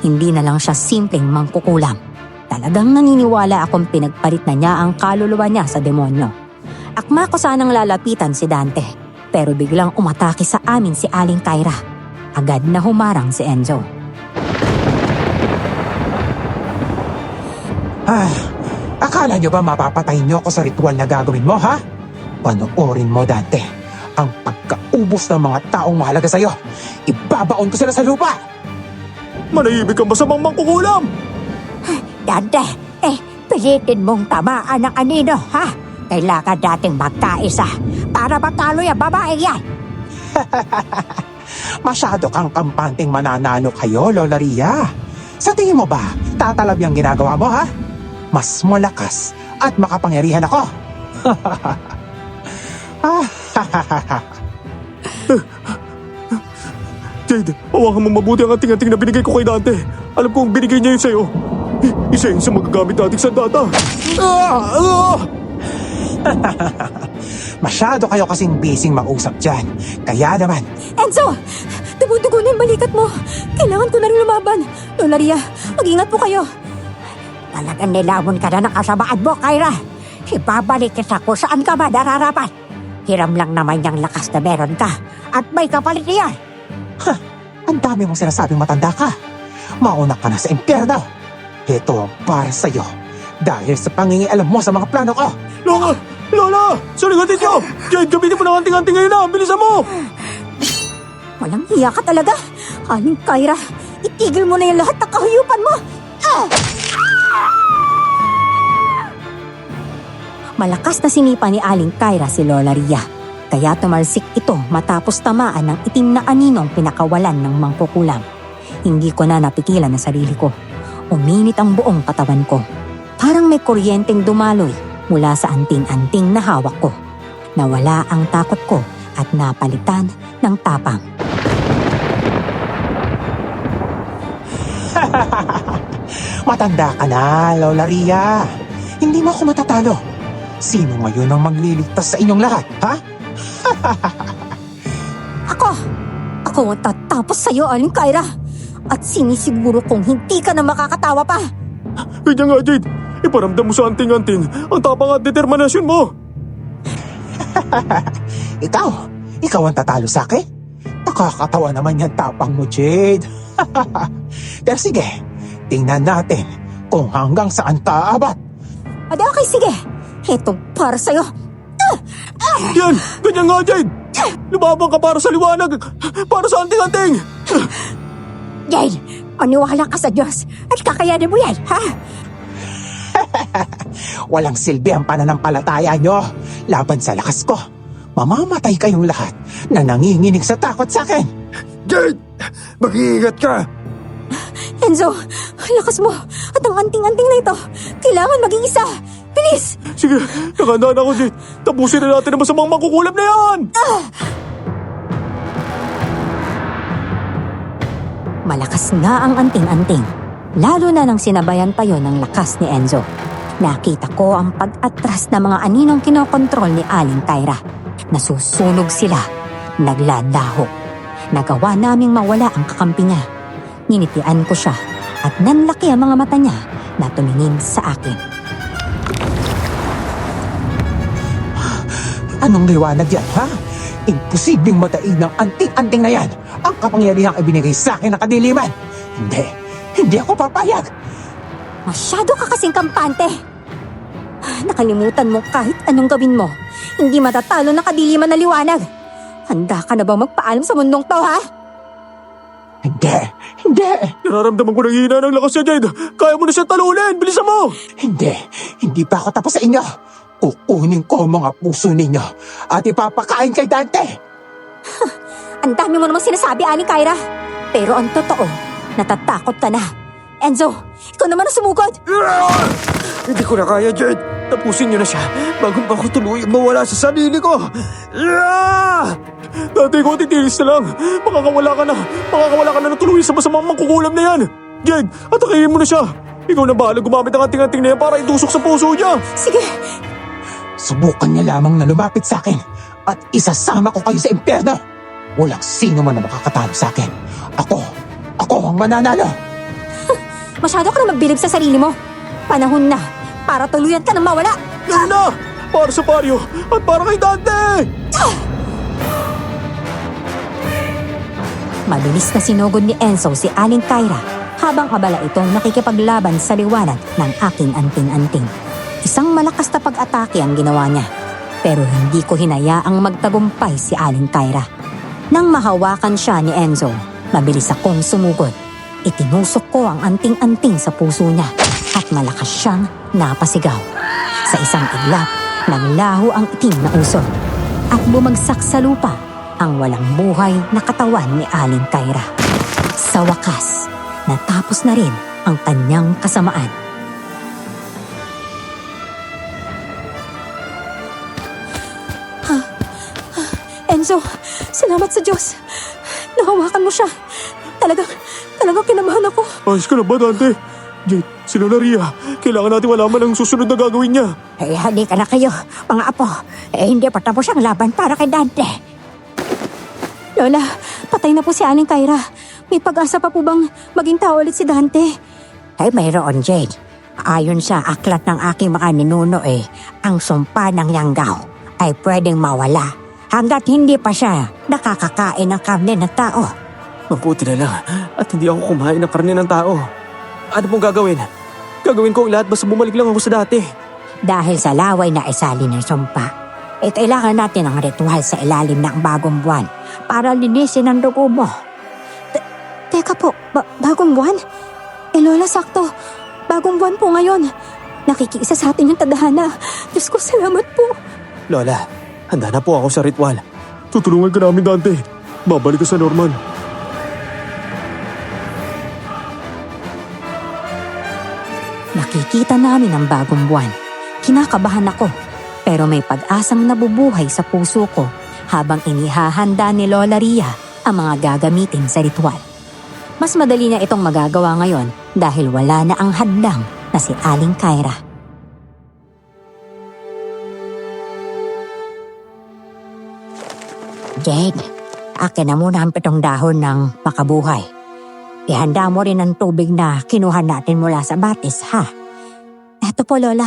Hindi na lang siya simpleng mangkukulam. Talagang naniniwala akong pinagpalit na niya ang kaluluwa niya sa demonyo. Akma ko sanang lalapitan si Dante, pero biglang umatake sa amin si Aling Kyra. Agad na humarang si Enzo. Akala nyo ba mapapatay nyo ako sa ritual na gagawin mo, ha? Panoorin mo, Dante. Ang pagkaubos ng mga taong mahalaga sa'yo. Ibabaon ko sila sa lupa! Manahimik kang masamang mangkukulam! Dante, pilitin mong tamaan ang anino, ha? Kailangan nating magkaisa para matalo yung babae yan. Masyado kang kampanteng mananalo kayo, Lola Ria. Sa tingin mo ba, tatalab yung ginagawa mo, ha? Mas malakas at makapangyarihan ako. Jade, hawakan mo mabuti ang anting-anting na binigay ko kay Dante. Alam kong binigay niya yun sa'yo. Isa yun sa magagamit nating sandata. Masyado kayo kasing busy mag-usap dyan. Kaya naman, Enzo! Dumudugo na yung balikat mo. Kailangan ko na rin lumaban. Lola Ria, mag-ingat po kayo. Talagang nilamon ka na ng kasamaan mo, Kyra. Ibabalik kita kung saan ka ba nararapat. Hiram lang naman yung lakas na meron ka. At may kapalit niyan. ang dami mong sinasabing matanda ka. Mauna ka na sa impyerno. Ito ang para sa'yo. Dahil sa pangingialam mo sa mga plano ko. Lola! Lola! Saligatin niyo! Jade, gamitin mo ng anting-anting ngayon na! Bilisan mo! Walang hiya ka talaga. Aling Kyra, itigil mo na yung lahat ng kahuyupan mo. Malakas na sinipa ni Aling Kyra si Lola Ria. Kaya tumalsik ito matapos tamaan ng itim na aninong pinakawalan ng mangkukulam. Hindi ko na napigilan ang sarili ko. Uminit ang buong katawan ko. Parang may kuryenteng dumaloy mula sa anting-anting na hawak ko. Nawala ang takot ko at napalitan ng tapang. Matanda ka na, Lola Ria. Hindi mo ako matatalo. Sino ngayon ang magliligtas sa inyong lahat, ha? Ako ang tatapos sa'yo, Aling Kyra. At sinisiguro kong hindi ka na makakatawa pa. Kanya nga, Jade. Iparamdam mo sa anting-anting ang tapang at determinasyon mo. Ikaw ang tatalo sa akin? Nakakatawa naman yan tapang mo, Jade. Pero sige, tingnan natin kung hanggang saan ka aabot. Adi okay, sige. Ito para sa'yo. Yan! Ganyan nga, Jade! Lumabang ka para sa liwanag! Para sa anting-anting! Jade, maniwala ka sa Diyos at kakayanin mo yan, ha? Walang silbi ang pananampalataya nyo laban sa lakas ko. Mamamatay kayong lahat na nanginginig sa takot sa akin. Jade! Mag-iingat ka! Enzo, lakas mo at ang anting-anting na ito. Kailangan maging isa. Bilis! Sige, nakandaan ako, Jade. Tapusin na natin ang masamang mangkukulam na yan! Malakas nga ang anting-anting. Lalo na nang sinabayan pa yon ng lakas ni Enzo. Nakita ko ang pag-atras ng mga aninong kinokontrol ni Aling Kyra. Nasusunog sila. Naglalaho. Nagawa naming mawala ang kakampi niya. Ninitian ko siya at nanlaki ang mga mata niya na tumingin sa akin. Anong liwanag yan, ha? Imposibleng matain ng anting-anting na yan ang kapangyarihang ibinigay sa akin ng kadiliman. Hindi ako papayag. Masyado ka kasing kampante. Nakalimutan mo kahit anong gawin mo. Hindi matatalo ng kadiliman na liwanag. Handa ka na ba magpaalam sa mundong to, ha? Hindi. Nararamdaman ko ng hina ng lakas niya, Jade. Kaya mo na siya talunin! Bilisan mo! Hindi pa ako tapos sa inyo. Kukunin ko ang mga puso ninyo at ipapakain kay Dante. Ang dami mo namang sinasabi, Aling Kyra. Pero ang totoo, natatakot ka na. Enzo, ikaw naman ang sumugod. Hindi ko na kaya, Jade. Tapusin niyo na siya bago pa ako tuluyang mawala sa sarili ko. Dati ko, titilis na lang. Makakawala ka na ng tuluyan sa masamang mangkukulam na yan. Jade, atakihin mo na siya. Ikaw na bahala gumamit ang anting-anting na yan para itusok sa puso niya. Sige. Subukan niya lamang na lumapit sa akin at isasama ko kayo sa impyerno. Walang sino man na makakatalo sa akin. Ako ang mananalo. Masyado ka na magbilib sa sarili mo. Panahon na para tuluyan ka nang mawala. Yan na! Para sa Mario at para kay Dante! Mabilis na sinugod ni Enzo si Aling Kyra habang abala itong nakikipaglaban sa liwanag ng aking anting-anting. Isang malakas na pag-atake ang ginawa niya. Pero hindi ko hinayaang magtagumpay si Aling Kyra. Nang mahawakan siya ni Enzo, mabilis akong sumugod. Itinusok ko ang anting-anting sa puso niya at malakas siyang napasigaw. Sa isang iglap, naglaho ang itim na usok at bumagsak sa lupa ang walang buhay na katawan ni Aling Kyra. Sa wakas, natapos na rin ang kanyang kasamaan. Enzo, salamat sa Diyos. Nahawakan mo siya. Talagang kinabahan ako. Ayos ka na ba, Dante? Jade, si Lola Ria, kailangan natin malaman ang susunod na gagawin niya. Halika na kayo, mga apo. Hindi pa tapos ang laban para kay Dante. Lola, patay na po si Aling Kyra. May pag-asa pa po bang maging tao ulit si Dante? Mayroon, Jade. Ayon sa aklat ng aking mga ninuno ang sumpa ng Yanggao ay pwedeng mawala hanggat hindi pa siya nakakakain ng karne ng tao. Mabuti na lang at hindi ako kumain ng karne ng tao. Ano pong gagawin? Gagawin ko ang lahat basta bumalik lang ako sa dati. Dahil sa laway na isali ng sumpa, kailangan natin ng ritual sa ilalim ng bagong buwan para linisin ang dugo mo. Teka po, bagong buwan? Lola, sakto. Bagong buwan po ngayon. Nakikiisa sa atin yung tadhana. Diyos ko, salamat po. Lola, handa na po ako sa ritual. Tutulungan ka namin, Dante. Babalik ka sa normal. Nakikita namin ang bagong buwan. Kinakabahan ako, pero may pag-asang nabubuhay sa puso ko habang inihahanda ni Lola Ria ang mga gagamitin sa ritual. Mas madali na itong magagawa ngayon dahil wala na ang hadlang na si Aling Kyra. Jade, akin na muna ang 7 dahon ng pakabuhay. Ihanda mo rin ang tubig na kinuha natin mula sa batis, ha? Eto po, Lola.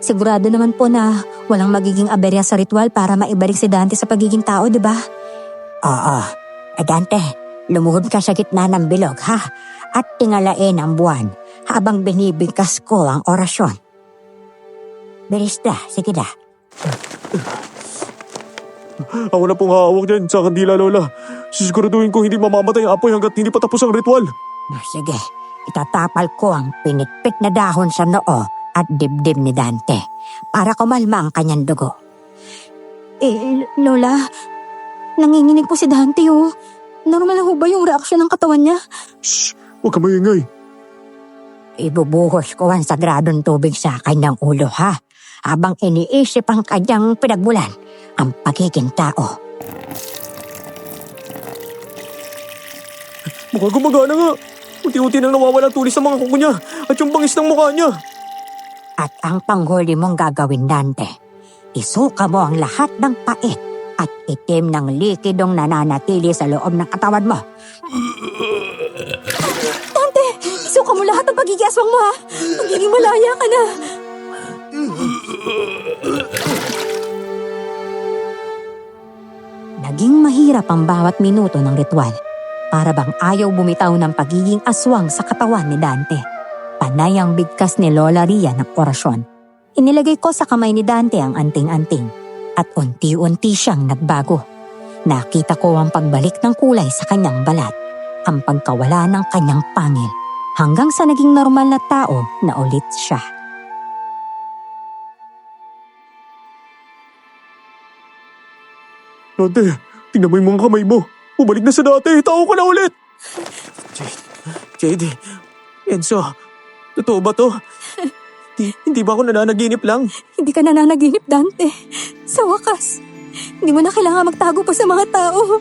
Sigurado naman po na walang magiging aberya sa ritual para maibalik si Dante sa pagiging tao, di ba? Oo. Dante, lumuhod ka sa gitna ng bilog, ha? At tingalain ang buwan habang binibigkas ko ang orasyon. Bilis na, sige na. Ako na pong hawak dyan sa kandila, Lola. Sisiguraduhin ko hindi mamamatay ang apoy hanggat hindi pa tapos ang ritual. Sige, itatapal ko ang pinitpit na dahon sa noo at dibdib ni Dante para kumalma ang kanyang dugo. Lola, nanginginig po si Dante, oh. Normal na ho ba yung reaksyon ng katawan niya? Shh! Huwag ka maingay. Ibubuhos ko ang sagradong tubig sa kanyang ulo, ha? Habang iniisip ang kanyang pinagmulan, ang pagiging tao. Mukhang gumagana nga. Unti-unti nang nawawala ang tulis sa mga kuko niya at yung bangis ng mukha niya. At ang panghuli mong gagawin, Dante, isuka mo ang lahat ng pait at itim ng likidong nananatili sa loob ng katawan mo. Dante, isuka mo lahat ng pagiging aswang mo, ha? Magiging malaya ka na. Naging mahirap ang bawat minuto ng ritual. Para bang ayaw bumitaw ng pagiging aswang sa katawan ni Dante. Panay ang bigkas ni Lola Ria ng orasyon. Inilagay ko sa kamay ni Dante ang anting-anting at unti-unti siyang nagbago. Nakita ko ang pagbalik ng kulay sa kanyang balat, ang pagkawala ng kanyang pangil, hanggang sa naging normal na tao na ulit siya. Dante, tingnan mo yung mga kamay mo. Bumalik na sa dati. Tao ka na ulit. Jade, Enzo, totoo ba to? Hindi ba ako nananaginip lang? Hindi ka nananaginip, Dante. Sa wakas, hindi mo na kailangan magtago pa sa mga tao.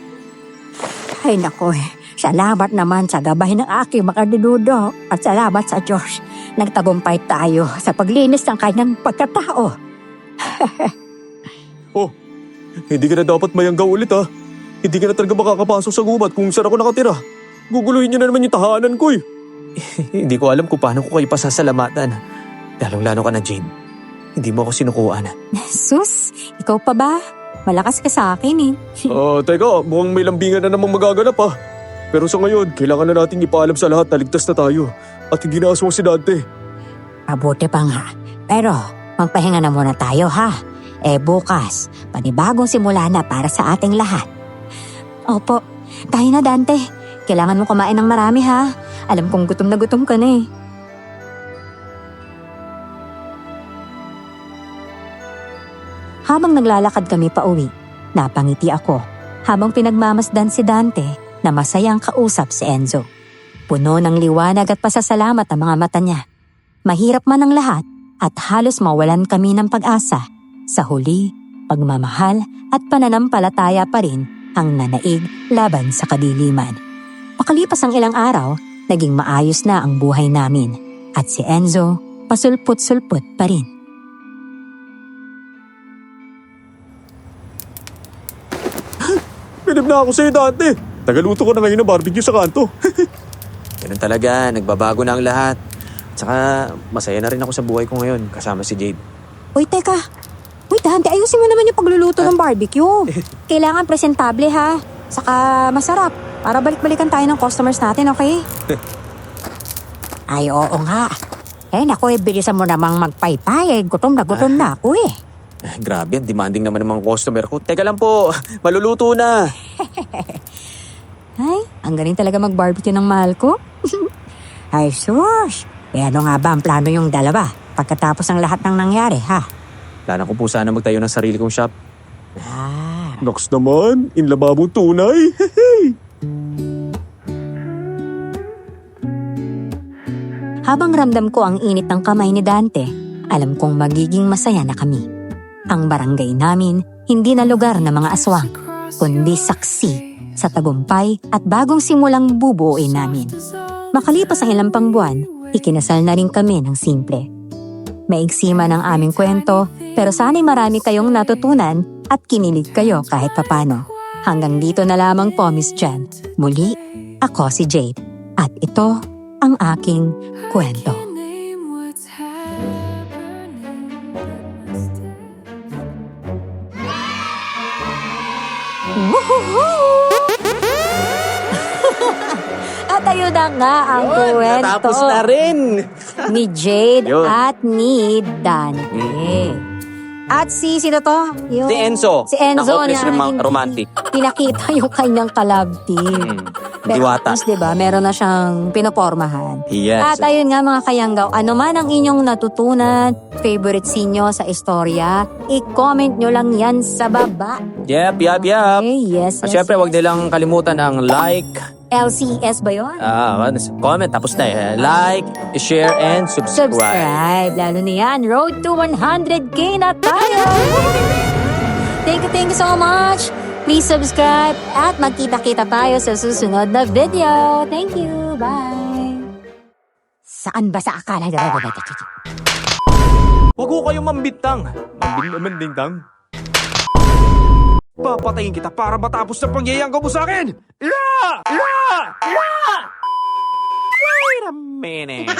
Ay nako, salamat naman sa gabay ng aking mga dinudo at salamat sa Diyos. Nagtagumpay tayo sa paglinis ng kanyang pagkatao. Oh, hindi ka na dapat mayanggaw ulit ha. Hindi ka na talaga makakapasok sa gubat kung saan ako nakatira. Guguluhin niyo na naman yung tahanan ko eh. Hindi ko alam kung paano ko kayo pasasalamatan. Lalong-lalo ka na, Jane. Hindi mo ako sinukuan. Sus, ikaw pa ba? Malakas ka sa akin eh. Teka, mukhang may lambingan na namang magaganap ha. Pero sa ngayon, kailangan na natin ipaalam sa lahat na ligtas na tayo. At hindi na aswang si Dante. Mabuti pa nga. Pero magpahinga na muna tayo, ha? Bukas, panibagong simula na para sa ating lahat. Opo, tayo na, Dante. Kailangan mo kumain ng marami, ha? Alam kong gutom na gutom ka na eh. Habang naglalakad kami pauwi, napangiti ako habang pinagmamasdan si Dante na masayang kausap si Enzo. Puno ng liwanag at pasasalamat ang mga mata niya. Mahirap man ang lahat at halos mawalan kami ng pag-asa. Sa huli, pagmamahal at pananampalataya pa rin ang nanaig laban sa kadiliman. Makalipas ang ilang araw, naging maayos na ang buhay namin at si Enzo pasulput-sulput pa rin. Pinip na ako sa'yo, Dante. Tagaluto ko na ngayon ng barbecue sa kanto. Ganun talaga, nagbabago na ang lahat. Tsaka masaya na rin ako sa buhay ko ngayon kasama si Jade. Uy, teka. Uy, Dante, ayusin mo naman yung pagluluto ng barbecue. Kailangan presentable, ha? Saka masarap. Para balik-balikan tayo ng customers natin, okay? Ay, oo nga. Naku, bilisan mo namang magpaypay. Gutom na ako eh. Grabe, ang demanding naman ng mga customer ko. Teka lang po, maluluto na. Ay, ang galing talaga mag-barbecue ng mahal ko. Ay, sus. Ano nga ba ang plano yung dalawa pagkatapos ng lahat ng nangyari, ha? Plano ko po sana magtayo ng sarili kong shop. Nox naman, inlababong tunay. Habang ramdam ko ang init ng kamay ni Dante, alam kong magiging masaya na kami. Ang barangay namin, hindi na lugar ng mga aswang. kundi saksi sa tagumpay at bagong simulang bubuuin namin. Makalipas ang ilang pang buwan, ikinasal na rin kami ng simple. Maigsi man ang aming kwento, pero sana'y marami kayong natutunan at kinilig kayo kahit papano. Hanggang dito na lamang po, Miss Jen. Muli, ako si Jade. At ito ang aking kwento. At ayun na nga ang kwento Natapos na rin. ni Jade Yun. at ni Dante. At sino to? Yung, Si Enzo. Si Enzo Na hopeless hindi romantic. pinakita yung kanyang kalab team. Diwata. Tapos, diba, meron na siyang pinopormahan. Yes. At ayun nga mga kayanggaw, ano man ang inyong natutunan, favorite scene nyo sa istorya, i-comment nyo lang yan sa baba. Yep. Okay, yes, At yes. syempre, huwag nilang kalimutan ang like, LCS ba yun? comment, tapos na eh. Like, share, and subscribe. Subscribe. Lalo na yan. Road to 100K na tayo! Thank you so much. Please subscribe at magkita-kita tayo sa susunod na video. Thank you. Bye. Saan ba sa akala? Huwag ko kayong mambintang. Mambintang? Papatayin kita para matapos na pangyayanggaw mo sa akin! Wait a minute.